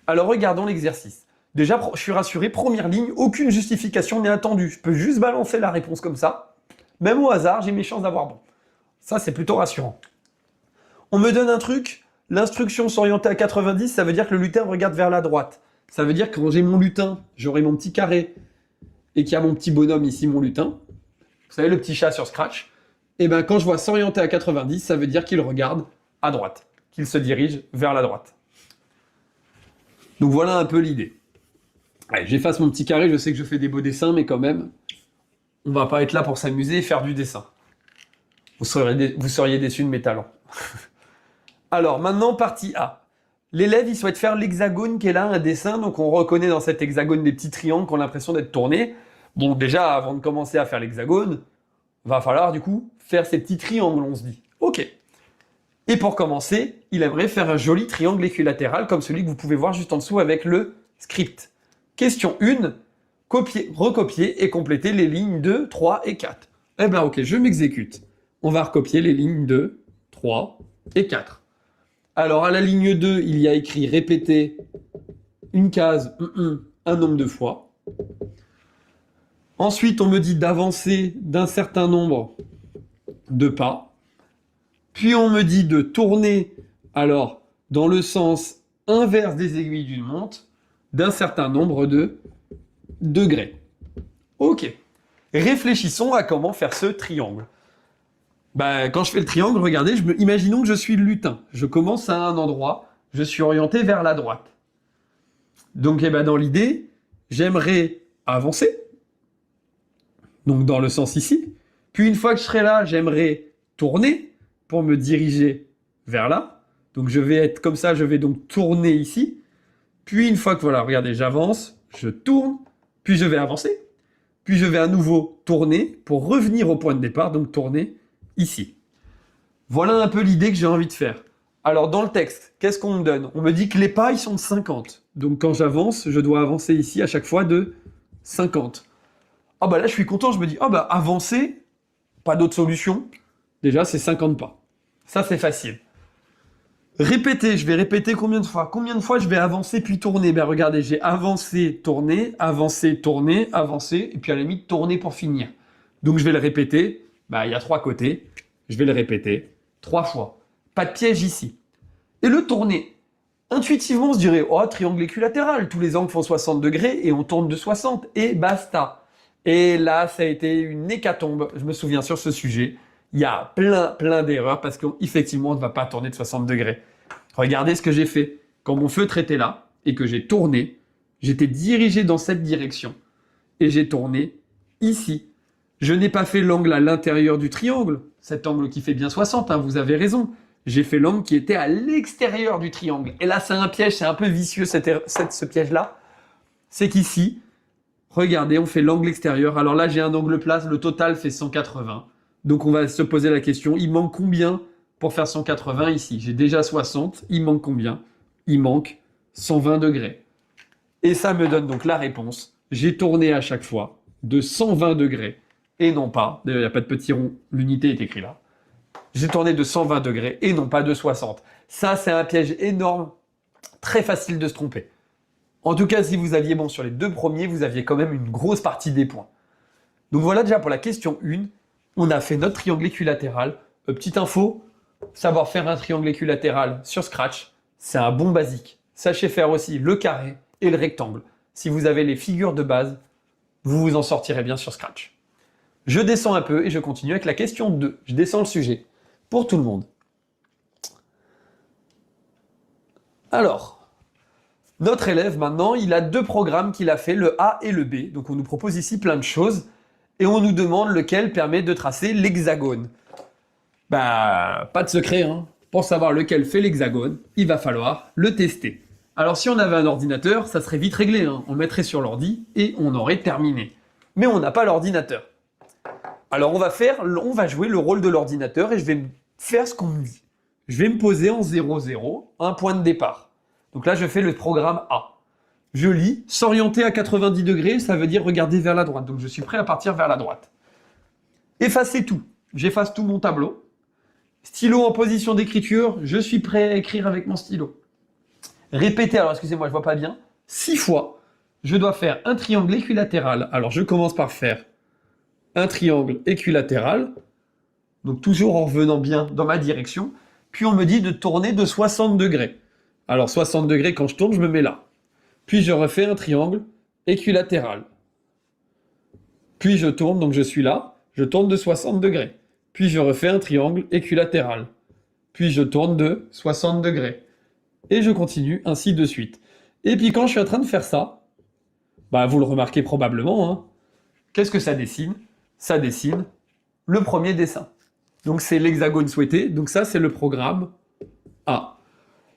Alors, regardons l'exercice. Déjà, je suis rassuré, première ligne, aucune justification n'est attendue. Je peux juste balancer la réponse comme ça. Même au hasard, j'ai mes chances d'avoir bon. Ça, c'est plutôt rassurant. On me donne un truc, l'instruction s'orienter à 90, ça veut dire que le lutin regarde vers la droite. Ça veut dire que quand j'ai mon lutin, j'aurai mon petit carré et qu'il y a mon petit bonhomme ici, mon lutin. Vous savez, le petit chat sur Scratch. Et bien, quand je vois s'orienter à 90, ça veut dire qu'il regarde à droite, qu'il se dirige vers la droite. Donc voilà un peu l'idée. Allez, j'efface mon petit carré, je sais que je fais des beaux dessins, mais quand même, on va pas être là pour s'amuser et faire du dessin. Vous seriez déçus de mes talents. Alors, maintenant, partie A. L'élève, il souhaite faire l'hexagone qui est là, un dessin, donc on reconnaît dans cet hexagone des petits triangles qui ont l'impression d'être tournés. Bon, déjà, avant de commencer à faire l'hexagone, va falloir, du coup, faire ces petits triangles, on se dit. Ok. Et pour commencer, il aimerait faire un joli triangle équilatéral, comme celui que vous pouvez voir juste en dessous avec le script. Question 1, recopier et compléter les lignes 2, 3 et 4. Eh bien, ok, je m'exécute. On va recopier les lignes 2, 3 et 4. Alors, à la ligne 2, il y a écrit répéter une case, un nombre de fois. Ensuite, on me dit d'avancer d'un certain nombre de pas. Puis, on me dit de tourner, alors, dans le sens inverse des aiguilles d'une montre, d'un certain nombre de degrés. Ok. Réfléchissons à comment faire ce triangle. Bah, quand je fais le triangle, regardez, imaginons que je suis le lutin. Je commence à un endroit, je suis orienté vers la droite. Donc, dans l'idée, j'aimerais avancer. Donc, dans le sens ici. Puis, une fois que je serai là, j'aimerais tourner pour me diriger vers là. Donc, je vais être comme ça, je vais donc tourner ici. Puis, une fois que, voilà, regardez, j'avance, je tourne, puis je vais avancer. Puis, je vais à nouveau tourner pour revenir au point de départ, donc tourner ici. Voilà un peu l'idée que j'ai envie de faire. Alors, dans le texte, qu'est-ce qu'on me donne? On me dit que les pas, ils sont de 50. Donc, quand j'avance, je dois avancer ici à chaque fois de 50. Ah bah là, je suis content, je me dis, ah bah avancer, pas d'autre solution. Déjà, c'est 50 pas. Ça, c'est facile. Répéter, je vais répéter combien de fois? Combien de fois je vais avancer puis tourner? Ben regardez, j'ai avancé, tourné, avancé, tourné, avancé, et puis à la limite, tourner pour finir. Donc, je vais le répéter. Bah, il y a 3 côtés. Je vais le répéter 3 fois. Pas de piège ici. Et le tourner. Intuitivement, on se dirait, oh, triangle équilatéral, tous les angles font 60 degrés et on tourne de 60 et basta. Et là, ça a été une hécatombe. Je me souviens sur ce sujet. Il y a plein d'erreurs parce qu'effectivement, on ne va pas tourner de 60 degrés. Regardez ce que j'ai fait. Quand mon feutre était là et que j'ai tourné, j'étais dirigé dans cette direction et j'ai tourné ici. Je n'ai pas fait l'angle à l'intérieur du triangle, cet angle qui fait bien 60, hein, vous avez raison. J'ai fait l'angle qui était à l'extérieur du triangle. Et là, c'est un piège, c'est un peu vicieux ce piège-là. C'est qu'ici, regardez, on fait l'angle extérieur. Alors là, j'ai un angle plat, le total fait 180. Donc on va se poser la question, il manque combien pour faire 180 ici? J'ai déjà 60, il manque combien? Il manque 120 degrés. Et ça me donne donc la réponse. J'ai tourné à chaque fois de 120 degrés. Et non pas, d'ailleurs il n'y a pas de petit rond, l'unité est écrite là. J'ai tourné de 120 degrés et non pas de 60. Ça, c'est un piège énorme, très facile de se tromper. En tout cas, si vous aviez bon sur les 2 premiers, vous aviez quand même une grosse partie des points. Donc voilà déjà pour la question 1. On a fait notre triangle équilatéral. Petite info, savoir faire un triangle équilatéral sur Scratch, c'est un bon basique. Sachez faire aussi le carré et le rectangle. Si vous avez les figures de base, vous vous en sortirez bien sur Scratch. Je descends un peu et je continue avec la question 2. Je descends le sujet pour tout le monde. Alors, Notre élève, maintenant, il a deux programmes qu'il a fait, le A et le B. Donc on nous propose ici plein de choses et on nous demande lequel permet de tracer l'hexagone. Bah, pas de secret, hein. Pour savoir lequel fait l'hexagone, il va falloir le tester. Alors si on avait un ordinateur, ça serait vite réglé, hein. On mettrait sur l'ordi et on aurait terminé. Mais on n'a pas l'ordinateur. Alors on va jouer le rôle de l'ordinateur et je vais faire ce qu'on me dit. Je vais me poser en 0, 0, un point de départ. Donc là, je fais le programme A. Je lis, s'orienter à 90 degrés, ça veut dire regarder vers la droite. Donc je suis prêt à partir vers la droite. Effacer tout. J'efface tout mon tableau. Stylo en position d'écriture, je suis prêt à écrire avec mon stylo. Répéter, alors excusez-moi, je vois pas bien. 6 fois, je dois faire un triangle équilatéral. Alors je commence par faire un triangle équilatéral. Donc toujours en revenant bien dans ma direction. Puis on me dit de tourner de 60 degrés. Alors 60 degrés, quand je tourne, je me mets là. Puis je refais un triangle équilatéral. Puis je tourne, donc je suis là. Je tourne de 60 degrés. Puis je refais un triangle équilatéral. Puis je tourne de 60 degrés. Et je continue ainsi de suite. Et puis quand je suis en train de faire ça, bah vous le remarquez probablement, hein, qu'est-ce que ça dessine? Ça dessine le premier dessin. Donc c'est l'hexagone souhaité. Donc ça, c'est le programme A.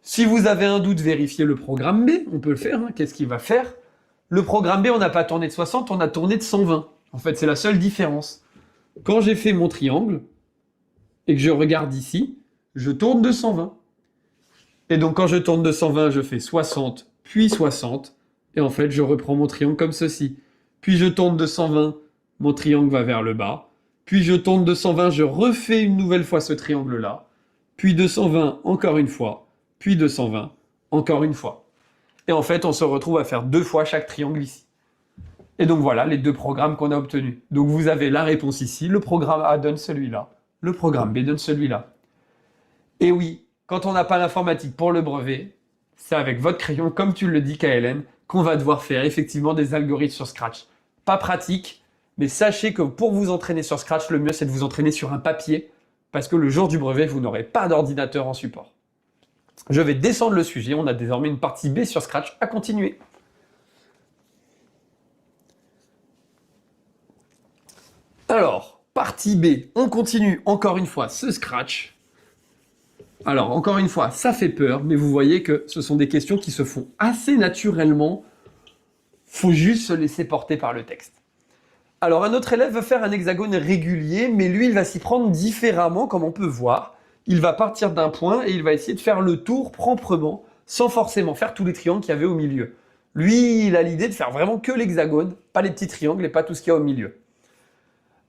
Si vous avez un doute, vérifiez le programme B. On peut le faire. Hein. Qu'est-ce qu'il va faire? Le programme B, on n'a pas tourné de 60, on a tourné de 120. En fait, c'est la seule différence. Quand j'ai fait mon triangle et que je regarde ici, je tourne de 120. Et donc, quand je tourne de 120, je fais 60, puis 60. Et en fait, je reprends mon triangle comme ceci. Puis je tourne de 120, mon triangle va vers le bas. Puis je tourne de 120, je refais une nouvelle fois ce triangle-là. Puis de 120, encore une fois. Puis 220, encore une fois. Et en fait, on se retrouve à faire 2 fois chaque triangle ici. Et donc voilà les 2 programmes qu'on a obtenus. Donc vous avez la réponse ici, le programme A donne celui-là, le programme B donne celui-là. Et oui, quand on n'a pas l'informatique pour le brevet, c'est avec votre crayon, comme tu le dis KLN, qu'on va devoir faire effectivement des algorithmes sur Scratch. Pas pratique, mais sachez que pour vous entraîner sur Scratch, le mieux c'est de vous entraîner sur un papier, parce que le jour du brevet, vous n'aurez pas d'ordinateur en support. Je vais descendre le sujet, on a désormais une partie B sur Scratch à continuer. Alors, partie B, on continue encore une fois ce Scratch. Alors, encore une fois, ça fait peur, mais vous voyez que ce sont des questions qui se font assez naturellement. Faut juste se laisser porter par le texte. Alors, un autre élève va faire un hexagone régulier, mais lui, il va s'y prendre différemment, comme on peut voir. Il va partir d'un point et il va essayer de faire le tour proprement, sans forcément faire tous les triangles qu'il y avait au milieu. Lui, il a l'idée de faire vraiment que l'hexagone, pas les petits triangles et pas tout ce qu'il y a au milieu.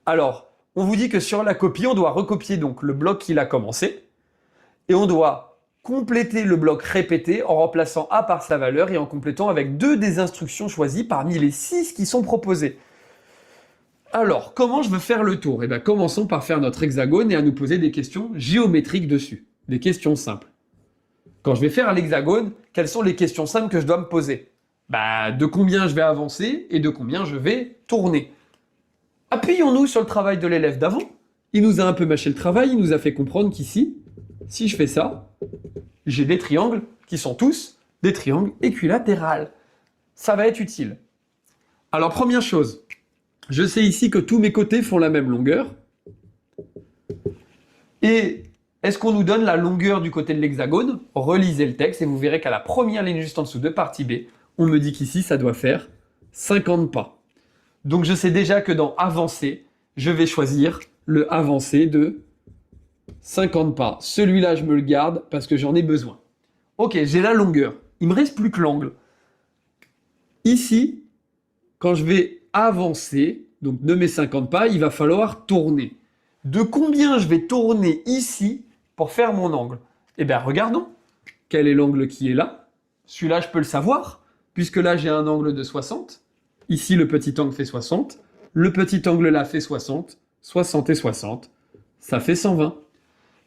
Alors, on vous dit que sur la copie, on doit recopier donc le bloc qu'il a commencé, et on doit compléter le bloc répété en remplaçant A par sa valeur et en complétant avec 2 des instructions choisies parmi les 6 qui sont proposées. Alors, comment je veux faire le tour? Eh bien, commençons par faire notre hexagone et à nous poser des questions géométriques dessus. Des questions simples. Quand je vais faire l'hexagone, quelles sont les questions simples que je dois me poser? Bah, de combien je vais avancer et de combien je vais tourner. Appuyons-nous sur le travail de l'élève d'avant. Il nous a un peu mâché le travail, il nous a fait comprendre qu'ici, si je fais ça, j'ai des triangles qui sont tous des triangles équilatérales. Ça va être utile. Alors, première chose, je sais ici que tous mes côtés font la même longueur. Et est-ce qu'on nous donne la longueur du côté de l'hexagone? Relisez le texte et vous verrez qu'à la première ligne juste en dessous de partie B, on me dit qu'ici, ça doit faire 50 pas. Donc je sais déjà que dans avancer, je vais choisir le avancer de 50 pas. Celui-là, je me le garde parce que j'en ai besoin. Ok, j'ai la longueur. Il me reste plus que l'angle. Ici, quand je vais avancer, donc de mes 50 pas, il va falloir tourner. De combien je vais tourner ici pour faire mon angle? Eh bien, regardons. Quel est l'angle qui est là? Celui-là, je peux le savoir, puisque là, j'ai un angle de 60. Ici, le petit angle fait 60. Le petit angle là fait 60. 60 et 60, ça fait 120.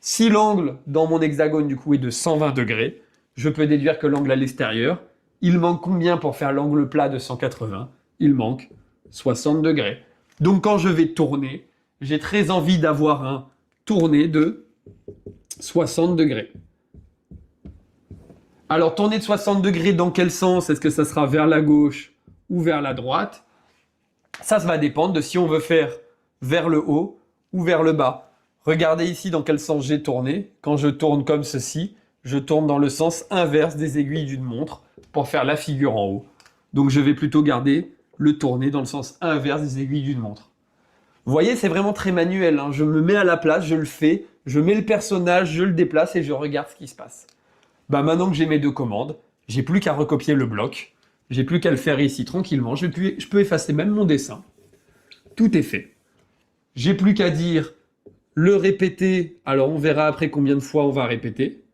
Si l'angle dans mon hexagone, du coup, est de 120 degrés, je peux déduire que l'angle à l'extérieur, il manque combien pour faire l'angle plat de 180? Il manque 60 degrés. Donc, quand je vais tourner, j'ai très envie d'avoir un tourné de 60 degrés. Alors, tourner de 60 degrés dans quel sens? Est-ce que ça sera vers la gauche ou vers la droite? Ça va dépendre de si on veut faire vers le haut ou vers le bas. Regardez ici dans quel sens j'ai tourné. Quand je tourne comme ceci, je tourne dans le sens inverse des aiguilles d'une montre pour faire la figure en haut. Donc je vais plutôt garder le tourner dans le sens inverse des aiguilles d'une montre. Vous voyez, c'est vraiment très manuel, hein. Je me mets à la place, je le fais, je mets le personnage, je le déplace et je regarde ce qui se passe. Bah maintenant que j'ai mes deux commandes, j'ai plus qu'à recopier le bloc. J'ai plus qu'à le faire ici tranquillement. Je peux effacer même mon dessin. Tout est fait. J'ai plus qu'à dire le répéter. Alors on verra après combien de fois on va répéter.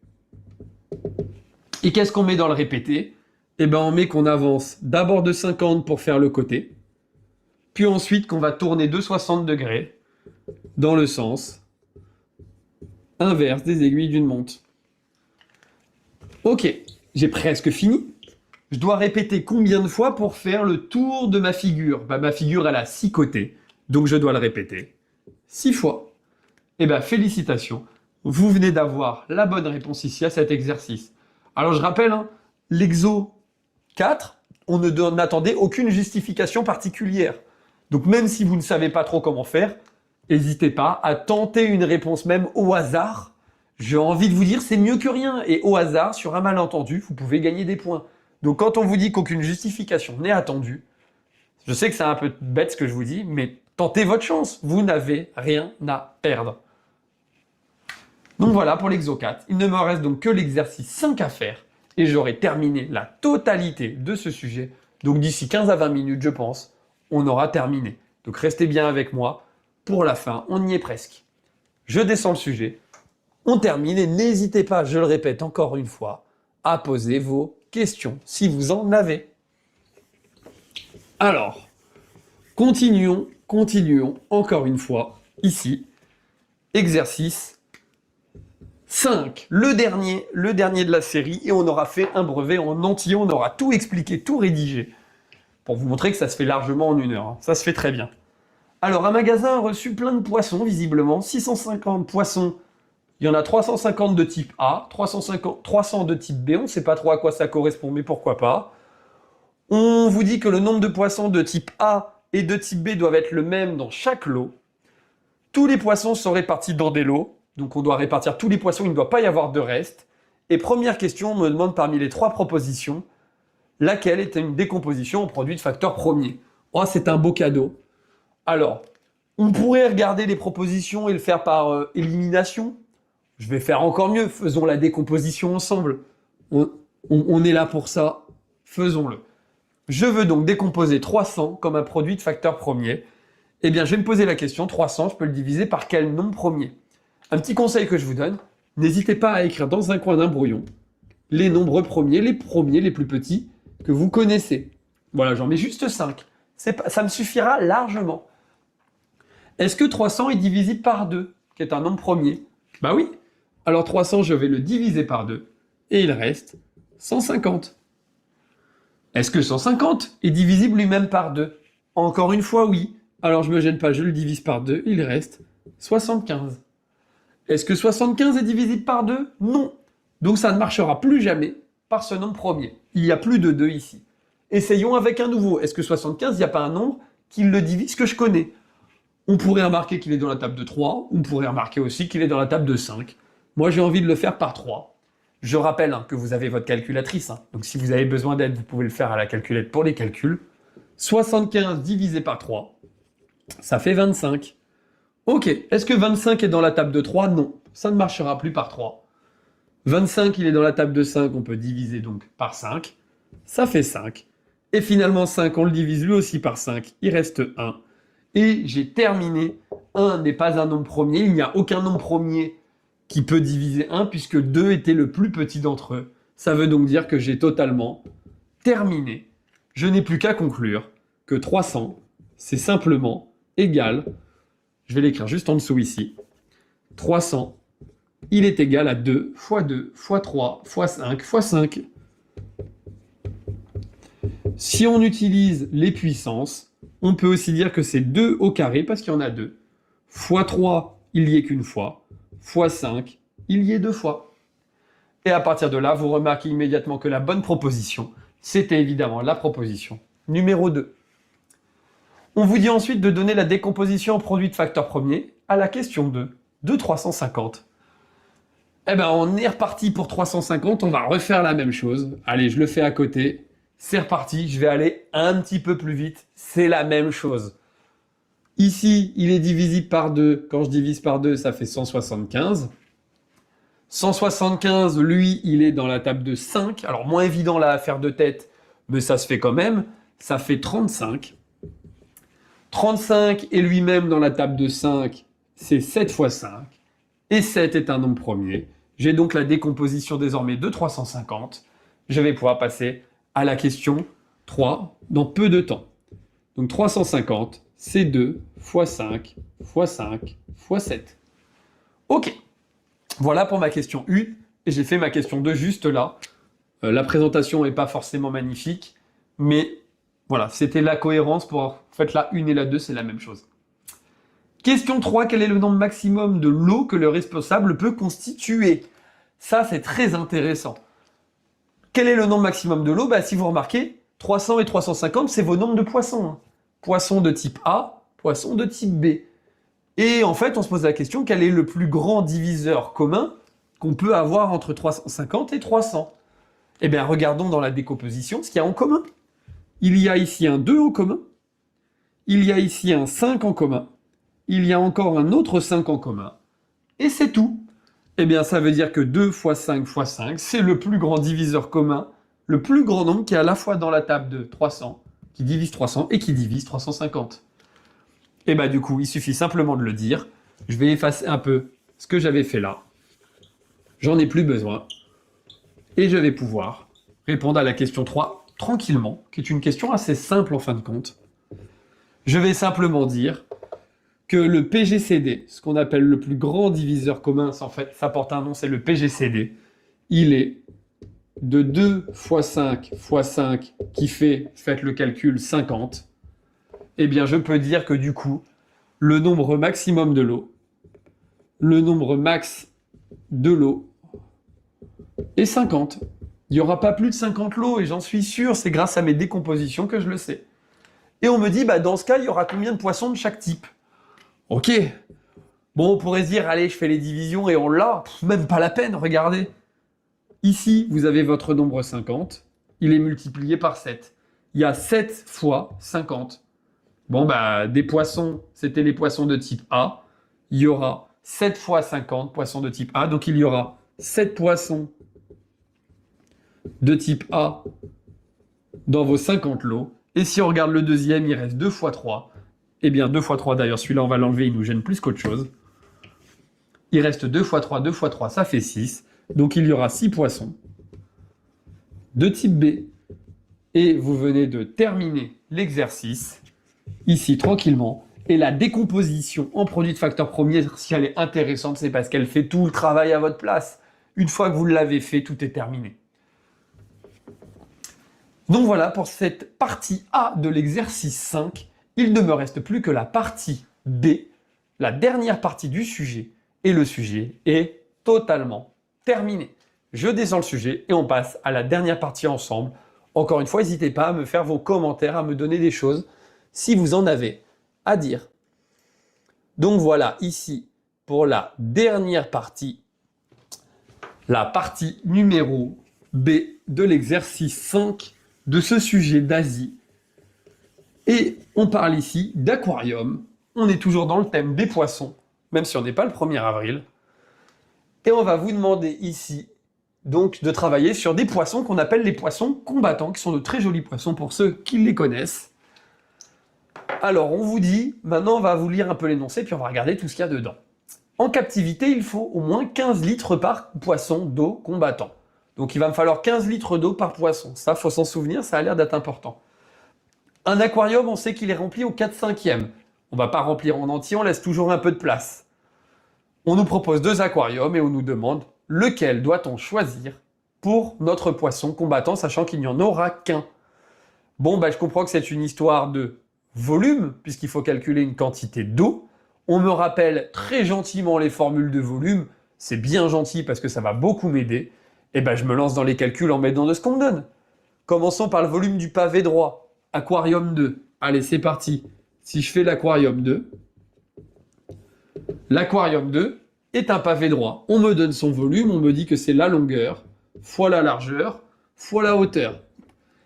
Et qu'est-ce qu'on met dans le répéter? Eh bien on met qu'on avance d'abord de 50 pour faire le côté. Puis ensuite qu'on va tourner de 60 degrés dans le sens inverse des aiguilles d'une montre. Ok, j'ai presque fini. Je dois répéter combien de fois pour faire le tour de ma figure? Bah, ma figure, elle a 6 côtés, donc je dois le répéter 6 fois. Eh bien, félicitations, vous venez d'avoir la bonne réponse ici à cet exercice. Alors, je rappelle, hein, l'exo 4, on n'attendait aucune justification particulière. Donc, même si vous ne savez pas trop comment faire, n'hésitez pas à tenter une réponse même au hasard. J'ai envie de vous dire, c'est mieux que rien. Et au hasard, sur un malentendu, vous pouvez gagner des points. Donc quand on vous dit qu'aucune justification n'est attendue, je sais que c'est un peu bête ce que je vous dis, mais tentez votre chance, vous n'avez rien à perdre. Donc voilà pour l'exo 4, il ne me reste donc que l'exercice 5 à faire, et j'aurai terminé la totalité de ce sujet. Donc d'ici 15 à 20 minutes, je pense, on aura terminé. Donc restez bien avec moi, pour la fin, on y est presque. Je descends le sujet, on termine, et n'hésitez pas, je le répète encore une fois, à poser vos questions, si vous en avez. Alors, continuons encore une fois, ici, exercice 5, le dernier de la série, et on aura fait un brevet en entier, on aura tout expliqué, tout rédigé, pour vous montrer que ça se fait largement en 1 heure, hein. Ça se fait très bien. Alors, un magasin a reçu plein de poissons, visiblement, 650 poissons. Il y en a 350 de type A, 300 de type B, on ne sait pas trop à quoi ça correspond, mais pourquoi pas. On vous dit que le nombre de poissons de type A et de type B doivent être le même dans chaque lot. Tous les poissons sont répartis dans des lots, donc on doit répartir tous les poissons, il ne doit pas y avoir de reste. Et première question, on me demande parmi les 3 propositions, laquelle est une décomposition en produit de facteur premier. Oh, c'est un beau cadeau. Alors, on pourrait regarder les propositions et le faire par élimination. Je vais faire encore mieux, faisons la décomposition ensemble. On est là pour ça, faisons-le. Je veux donc décomposer 300 comme un produit de facteur premier. Eh bien, je vais me poser la question, 300, je peux le diviser par quel nombre premier? Un petit conseil que je vous donne, n'hésitez pas à écrire dans un coin d'un brouillon les nombres premiers, les plus petits que vous connaissez. Voilà, j'en mets juste 5. Ça me suffira largement. Est-ce que 300 est divisible par 2, qui est un nombre premier? Bah oui. Alors 300, je vais le diviser par 2, et il reste 150. Est-ce que 150 est divisible lui-même par 2? Encore une fois, oui. Alors je me gêne pas, je le divise par 2, il reste 75. Est-ce que 75 est divisible par 2? Non. Donc ça ne marchera plus jamais par ce nombre premier. Il n'y a plus de 2 ici. Essayons avec un nouveau. Est-ce que 75, il n'y a pas un nombre qui le divise que je connais? On pourrait remarquer qu'il est dans la table de 3, on pourrait remarquer aussi qu'il est dans la table de 5. Moi, j'ai envie de le faire par 3. Je rappelle que vous avez votre calculatrice, donc si vous avez besoin d'aide, vous pouvez le faire à la calculette pour les calculs. 75 divisé par 3, ça fait 25. Ok, est-ce que 25 est dans la table de 3? Non, ça ne marchera plus par 3. 25, il est dans la table de 5, on peut diviser donc par 5. Ça fait 5. Et finalement, 5, on le divise lui aussi par 5, il reste 1. Et j'ai terminé. 1 n'est pas un nombre premier, il n'y a aucun nombre premier qui peut diviser 1, puisque 2 était le plus petit d'entre eux. Ça veut donc dire que j'ai totalement terminé. Je n'ai plus qu'à conclure que 300, c'est simplement égal, je vais l'écrire juste en dessous ici, 300, il est égal à 2 fois 2 fois 3 fois 5 fois 5. Si on utilise les puissances, on peut aussi dire que c'est 2 au carré, parce qu'il y en a 2, fois 3, il n'y est qu'une fois, fois 5, il y est 2 fois. Et à partir de là, vous remarquez immédiatement que la bonne proposition, c'était évidemment la proposition numéro 2. On vous dit ensuite de donner la décomposition en produits de facteurs premiers à la question 2 de 350. Eh ben, on est reparti pour 350, on va refaire la même chose. Allez, je le fais à côté. C'est reparti, je vais aller un petit peu plus vite. C'est la même chose. Ici, il est divisible par 2. Quand je divise par 2, ça fait 175. 175, lui, il est dans la table de 5. Alors, moins évident là à faire de tête, mais ça se fait quand même. Ça fait 35. 35 est lui-même dans la table de 5, c'est 7 fois 5. Et 7 est un nombre premier. J'ai donc la décomposition désormais de 350. Je vais pouvoir passer à la question 3 dans peu de temps. Donc 350, c'est 2 fois 5 fois 5 fois 7. Ok. Voilà pour ma question 1. Et j'ai fait ma question 2 juste là. La présentation n'est pas forcément magnifique, mais voilà, c'était la cohérence pour... En fait, la 1 et la 2, c'est la même chose. Question 3, quel est le nombre maximum de lots que le responsable peut constituer? Ça, c'est très intéressant. Quel est le nombre maximum de lots? Si vous remarquez, 300 et 350, c'est vos nombres de poissons. Poissons de type A, poissons de type B. Et en fait, on se pose la question, quel est le plus grand diviseur commun qu'on peut avoir entre 350 et 300? Eh bien, regardons dans la décomposition ce qu'il y a en commun. Il y a ici un 2 en commun. Il y a ici un 5 en commun. Il y a encore un autre 5 en commun. Et c'est tout. Eh bien, ça veut dire que 2 fois 5 fois 5, c'est le plus grand diviseur commun, le plus grand nombre qui est à la fois dans la table de 300, qui divise 300 et qui divise 350. Et bah du coup, il suffit simplement de le dire. Je vais effacer un peu ce que j'avais fait là. J'en ai plus besoin. Et je vais pouvoir répondre à la question 3 tranquillement, qui est une question assez simple en fin de compte. Je vais simplement dire que le PGCD, ce qu'on appelle le plus grand diviseur commun, en fait, ça porte un nom, c'est le PGCD. Il est de 2 fois 5 fois 5, qui fait, faites le calcul, 50. Eh bien, je peux dire que du coup, le nombre maximum de lots, le nombre max de lots est 50. Il n'y aura pas plus de 50 lots, et j'en suis sûr, c'est grâce à mes décompositions que je le sais. Et on me dit, dans ce cas, il y aura combien de poissons de chaque type? Ok. Bon, on pourrait se dire, allez, je fais les divisions et on l'a. Même pas la peine, regardez. Ici, vous avez votre nombre 50. Il est multiplié par 7. Il y a 7 fois 50. Bon, des poissons, c'était les poissons de type A. Il y aura 7 fois 50 poissons de type A. Donc, il y aura 7 poissons de type A dans vos 50 lots. Et si on regarde le deuxième, il reste 2 fois 3. Eh bien, 2 fois 3, d'ailleurs, celui-là, on va l'enlever, il nous gêne plus qu'autre chose. Il reste 2 fois 3, 2 fois 3, ça fait 6. Donc, il y aura 6 poissons de type B. Et vous venez de terminer l'exercice, ici, tranquillement. Et la décomposition en produits de facteurs premiers, si elle est intéressante, c'est parce qu'elle fait tout le travail à votre place. Une fois que vous l'avez fait, tout est terminé. Donc voilà pour cette partie A de l'exercice 5. Il ne me reste plus que la partie B, la dernière partie du sujet, et le sujet est totalement terminé. Je descends le sujet et on passe à la dernière partie ensemble. Encore une fois, n'hésitez pas à me faire vos commentaires, à me donner des choses si vous en avez à dire. Donc voilà, ici, pour la dernière partie, la partie numéro B de l'exercice 5 de ce sujet d'Asie. Et on parle ici d'aquarium. On est toujours dans le thème des poissons, même si on n'est pas le 1er avril. Et on va vous demander ici donc de travailler sur des poissons qu'on appelle les poissons combattants, qui sont de très jolis poissons pour ceux qui les connaissent. Alors on vous dit, maintenant on va vous lire un peu l'énoncé, puis on va regarder tout ce qu'il y a dedans. En captivité, il faut au moins 15 litres par poisson d'eau combattant. Donc il va me falloir 15 litres d'eau par poisson. Ça, faut s'en souvenir, ça a l'air d'être important. Un aquarium, on sait qu'il est rempli au 4/5e. On ne va pas remplir en entier, on laisse toujours un peu de place. On nous propose 2 aquariums et on nous demande lequel doit-on choisir pour notre poisson combattant, sachant qu'il n'y en aura qu'un. Bon, je comprends que c'est une histoire de volume, puisqu'il faut calculer une quantité d'eau. On me rappelle très gentiment les formules de volume. C'est bien gentil parce que ça va beaucoup m'aider. Eh ben, je me lance dans les calculs en m'aidant de ce qu'on me donne. Commençons par le volume du pavé droit. Aquarium 2. Allez, c'est parti. Si je fais l'aquarium 2, l'aquarium 2 est un pavé droit. On me donne son volume, on me dit que c'est la longueur fois la largeur fois la hauteur.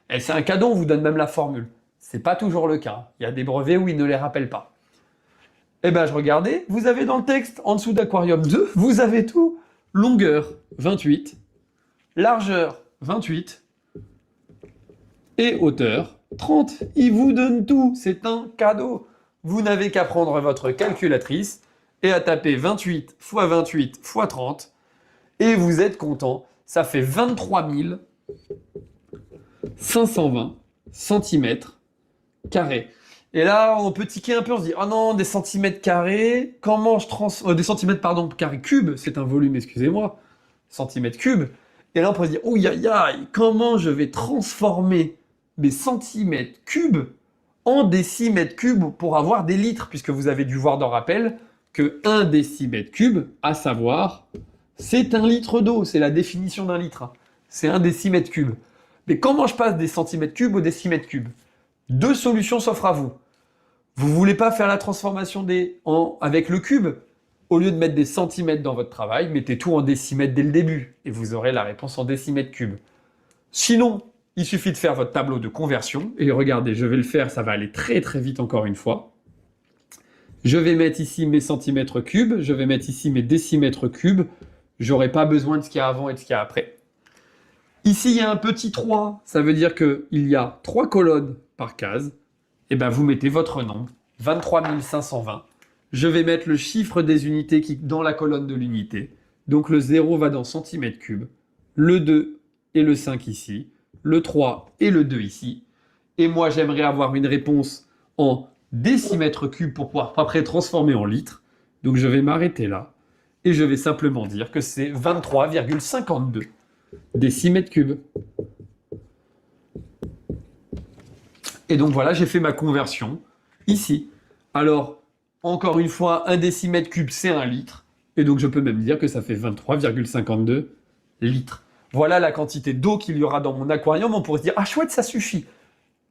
Et c'est un cadeau, on vous donne même la formule. C'est pas toujours le cas. Il y a des brevets où ils ne les rappellent pas. Eh ben, je regardais, vous avez dans le texte, en dessous d'aquarium 2, vous avez tout. Longueur, 28. Largeur, 28. Et hauteur, 30. Il vous donne tout. C'est un cadeau. Vous n'avez qu'à prendre votre calculatrice et à taper 28 fois 28 fois 30. Et vous êtes content. Ça fait 23 520 centimètres carrés. Et là, on peut tiquer un peu, on se dit, oh non, des centimètres carrés, comment je des centimètres, pardon, carrés cubes, c'est un volume, excusez-moi, centimètres cubes. Et là, on peut se dire, oh, comment je vais transformer mes centimètres cubes en décimètres cubes pour avoir des litres, puisque vous avez dû voir dans rappel que 1 décimètre cube, à savoir, c'est 1 litre d'eau, c'est la définition d'un litre. C'est 1 décimètre cube. Mais comment je passe des centimètres cubes aux décimètres cubes? Deux solutions s'offrent à vous. Vous ne voulez pas faire la transformation avec le cube? Au lieu de mettre des centimètres dans votre travail, mettez tout en décimètres dès le début et vous aurez la réponse en décimètres cubes. Sinon, il suffit de faire votre tableau de conversion. Et regardez, je vais le faire, ça va aller très très vite encore une fois. Je vais mettre ici mes centimètres cubes, je vais mettre ici mes décimètres cubes. Je n'aurai pas besoin de ce qu'il y a avant et de ce qu'il y a après. Ici, il y a un petit 3, ça veut dire qu'il y a 3 colonnes par case. Et bien, vous mettez votre nombre, 23 520. Je vais mettre le chiffre des unités dans la colonne de l'unité. Donc, le 0 va dans centimètres cubes, le 2 et le 5 ici, le 3 et le 2 ici. Et moi, j'aimerais avoir une réponse en décimètres cubes pour pouvoir après transformer en litres. Donc, je vais m'arrêter là. Et je vais simplement dire que c'est 23,52 décimètres cubes. Et donc voilà, j'ai fait ma conversion ici. Alors, encore une fois, 1 décimètre cube, c'est 1 litre. Et donc, je peux même dire que ça fait 23,52 litres. Voilà la quantité d'eau qu'il y aura dans mon aquarium. On pourrait se dire, ah chouette, ça suffit.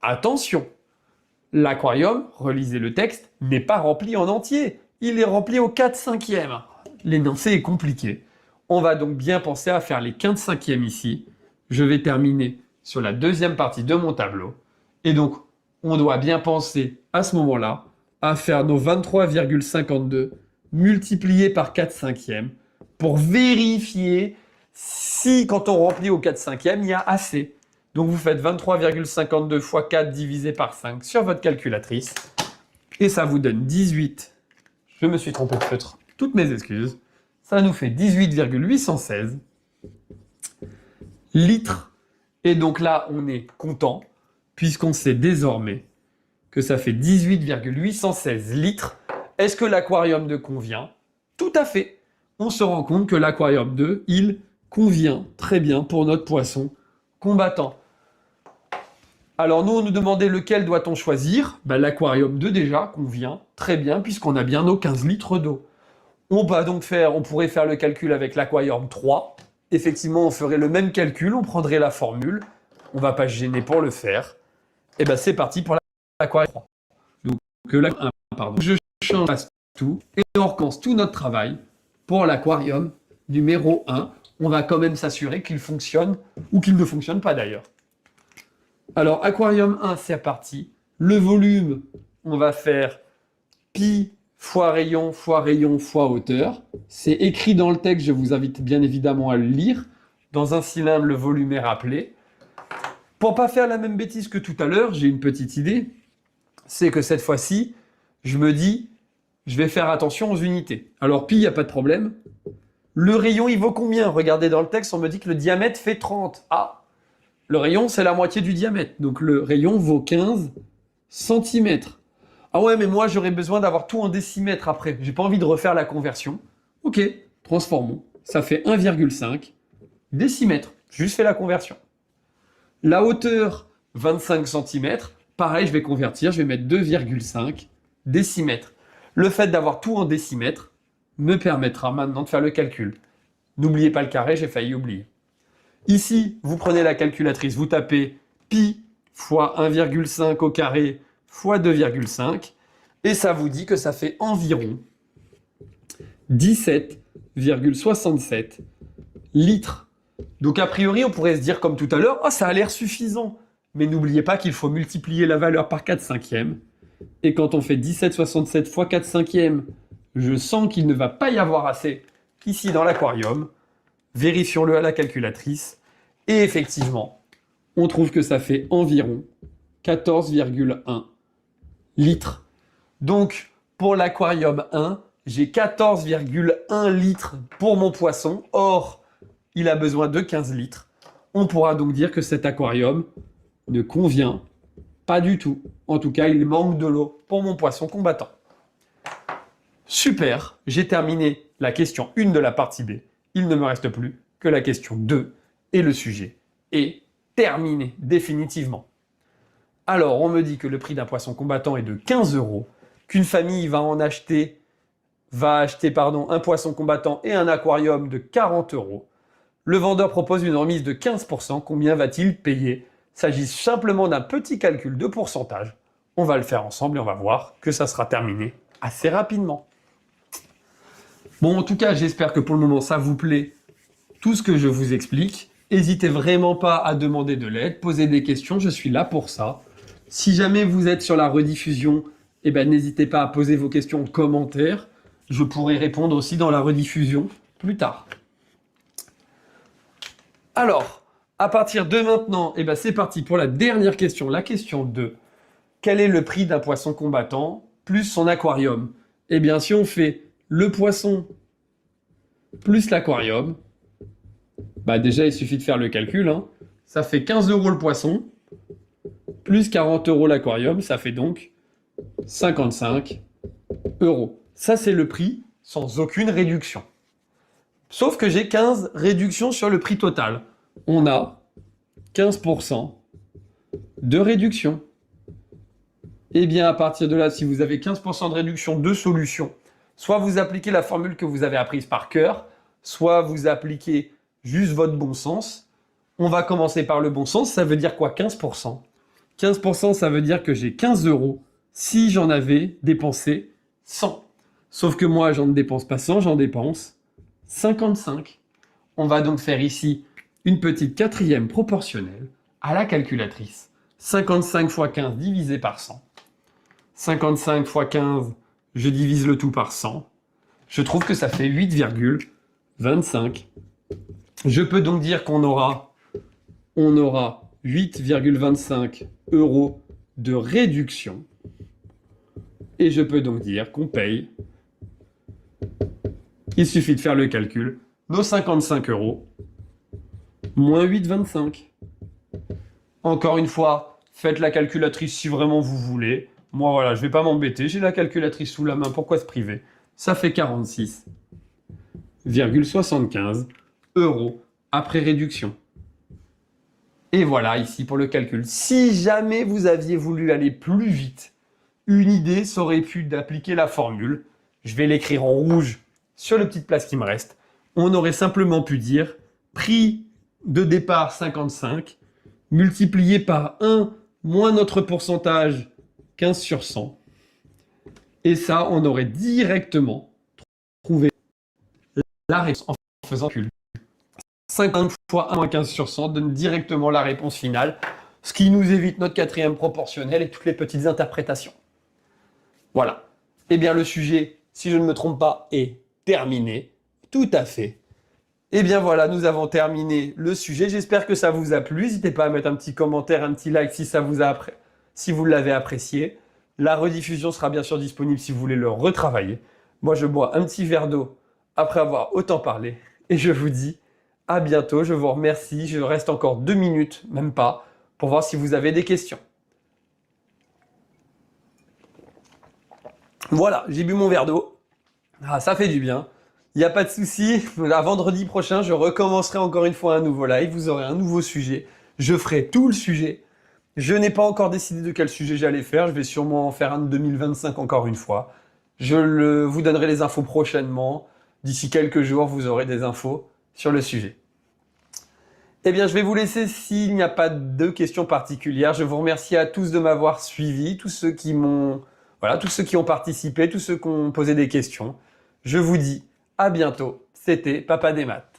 Attention, l'aquarium, relisez le texte, n'est pas rempli en entier. Il est rempli au 4/5e. L'énoncé est compliqué. On va donc bien penser à faire les 15/5e ici. Je vais terminer sur la deuxième partie de mon tableau. Et donc, on doit bien penser à ce moment-là à faire nos 23,52 multipliés par 4/5e pour vérifier si, quand on remplit au 4/5e, il y a assez. Donc, vous faites 23,52 fois 4 divisé par 5 sur votre calculatrice. Et ça vous donne 18. Je me suis trompé de feutre. Toutes mes excuses. Ça nous fait 18,816 litres. Et donc là, on est content, puisqu'on sait désormais que ça fait 18,816 litres. Est-ce que l'aquarium 2 convient? Tout à fait. On se rend compte que l'aquarium 2, il convient très bien pour notre poisson combattant. Alors nous, on nous demandait lequel doit-on choisir. L'aquarium 2 déjà convient très bien, puisqu'on a bien nos 15 litres d'eau. On pourrait faire le calcul avec l'aquarium 3. Effectivement, on ferait le même calcul, on prendrait la formule. On ne va pas se gêner pour le faire. Et c'est parti pour l'aquarium 3. Donc, je change tout et on recommence tout notre travail pour l'aquarium numéro 1. On va quand même s'assurer qu'il fonctionne ou qu'il ne fonctionne pas d'ailleurs. Alors, aquarium 1, c'est parti. Le volume, on va faire pi fois rayon, fois hauteur. C'est écrit dans le texte, je vous invite bien évidemment à le lire. Dans un cylindre, le volume est rappelé. Pour ne pas faire la même bêtise que tout à l'heure, j'ai une petite idée. C'est que cette fois-ci, je me dis, je vais faire attention aux unités. Alors, pi, il n'y a pas de problème. Le rayon, il vaut combien? Regardez dans le texte, on me dit que le diamètre fait 30. Ah, le rayon, c'est la moitié du diamètre. Donc, le rayon vaut 15 cm. Ah ouais, mais moi, j'aurais besoin d'avoir tout en décimètres après. J'ai pas envie de refaire la conversion. Ok, transformons. Ça fait 1,5 décimètres. Juste fait la conversion. La hauteur, 25 cm. Pareil, je vais convertir. Je vais mettre 2,5 décimètres. Le fait d'avoir tout en décimètres me permettra maintenant de faire le calcul. N'oubliez pas le carré, j'ai failli oublier. Ici, vous prenez la calculatrice, vous tapez pi fois 1,5 au carré fois 2,5 et ça vous dit que ça fait environ 17,67 litres. Donc a priori, on pourrait se dire comme tout à l'heure, oh, ça a l'air suffisant. Mais n'oubliez pas qu'il faut multiplier la valeur par 4 cinquièmes. Et quand on fait 17,67 fois 4 cinquièmes, je sens qu'il ne va pas y avoir assez ici dans l'aquarium. Vérifions-le à la calculatrice. Et effectivement, on trouve que ça fait environ 14,1 litres. Donc, pour l'aquarium 1, j'ai 14,1 litres pour mon poisson. Or, il a besoin de 15 litres. On pourra donc dire que cet aquarium ne convient pas du tout. En tout cas, il manque de l'eau pour mon poisson combattant. Super, j'ai terminé la question 1 de la partie B. Il ne me reste plus que la question 2 et le sujet est terminé définitivement. Alors, on me dit que le prix d'un poisson combattant est de 15 €, qu'une famille va acheter un poisson combattant et un aquarium de 40 €. Le vendeur propose une remise de 15%. Combien va-t-il payer? Il s'agit simplement d'un petit calcul de pourcentage. On va le faire ensemble et on va voir que ça sera terminé assez rapidement. Bon, en tout cas, j'espère que pour le moment, ça vous plaît, tout ce que je vous explique. N'hésitez vraiment pas à demander de l'aide, poser des questions, je suis là pour ça. Si jamais vous êtes sur la rediffusion, n'hésitez pas à poser vos questions en commentaire. Je pourrai répondre aussi dans la rediffusion plus tard. Alors, à partir de maintenant, c'est parti pour la dernière question, la question 2. Quel est le prix d'un poisson combattant plus son aquarium? Si on fait le poisson plus l'aquarium, déjà il suffit de faire le calcul. Ça fait 15 € le poisson, plus 40 € l'aquarium, ça fait donc 55 €. Ça c'est le prix sans aucune réduction. Sauf que j'ai 15 réductions sur le prix total. On a 15% de réduction. À partir de là, si vous avez 15% de réduction de solution, soit vous appliquez la formule que vous avez apprise par cœur, soit vous appliquez juste votre bon sens. On va commencer par le bon sens. Ça veut dire quoi, 15%? 15%, ça veut dire que j'ai 15 € si j'en avais dépensé 100. Sauf que moi, j'en ne dépense pas 100, j'en dépense 55. On va donc faire ici une petite quatrième proportionnelle à la calculatrice. 55 fois 15 divisé par 100. 55 fois 15, je divise le tout par 100. Je trouve que ça fait 8,25. Je peux donc dire qu'on aura 8,25 € de réduction. Et je peux donc dire qu'on paye. Il suffit de faire le calcul. Nos 55 € moins 8,25. Encore une fois, faites la calculatrice si vraiment vous voulez. Moi, voilà, je ne vais pas m'embêter. J'ai la calculatrice sous la main. Pourquoi se priver? Ça fait 46,75 € après réduction. Et voilà, ici pour le calcul. Si jamais vous aviez voulu aller plus vite, une idée aurait pu d'appliquer la formule. Je vais l'écrire en rouge sur le petit place qui me reste. On aurait simplement pu dire prix de départ 55 multiplié par 1 moins notre pourcentage 15 sur 100. Et ça, on aurait directement trouvé la réponse en faisant calcul. 50 fois 1 moins 15 sur 100 donne directement la réponse finale, ce qui nous évite notre quatrième proportionnelle et toutes les petites interprétations. Voilà. Le sujet, si je ne me trompe pas, est terminé. Tout à fait. Voilà, nous avons terminé le sujet. J'espère que ça vous a plu. N'hésitez pas à mettre un petit commentaire, un petit like si ça vous a si vous l'avez apprécié. La rediffusion sera bien sûr disponible si vous voulez le retravailler. Moi, je bois un petit verre d'eau après avoir autant parlé. Et je vous dis à bientôt. Je vous remercie. Je reste encore 2 minutes, même pas, pour voir si vous avez des questions. Voilà, j'ai bu mon verre d'eau. Ah, ça fait du bien. Il n'y a pas de souci. À vendredi prochain, je recommencerai encore une fois un nouveau live. Vous aurez un nouveau sujet. Je ferai tout le sujet. Je n'ai pas encore décidé de quel sujet j'allais faire. Je vais sûrement en faire un de 2025 encore une fois. Vous donnerai les infos prochainement. D'ici quelques jours, vous aurez des infos sur le sujet. Eh bien, je vais vous laisser s'il n'y a pas de questions particulières. Je vous remercie à tous de m'avoir suivi, tous ceux qui m'ont, voilà, tous ceux qui ont participé, tous ceux qui ont posé des questions. Je vous dis à bientôt. C'était Papa des Maths.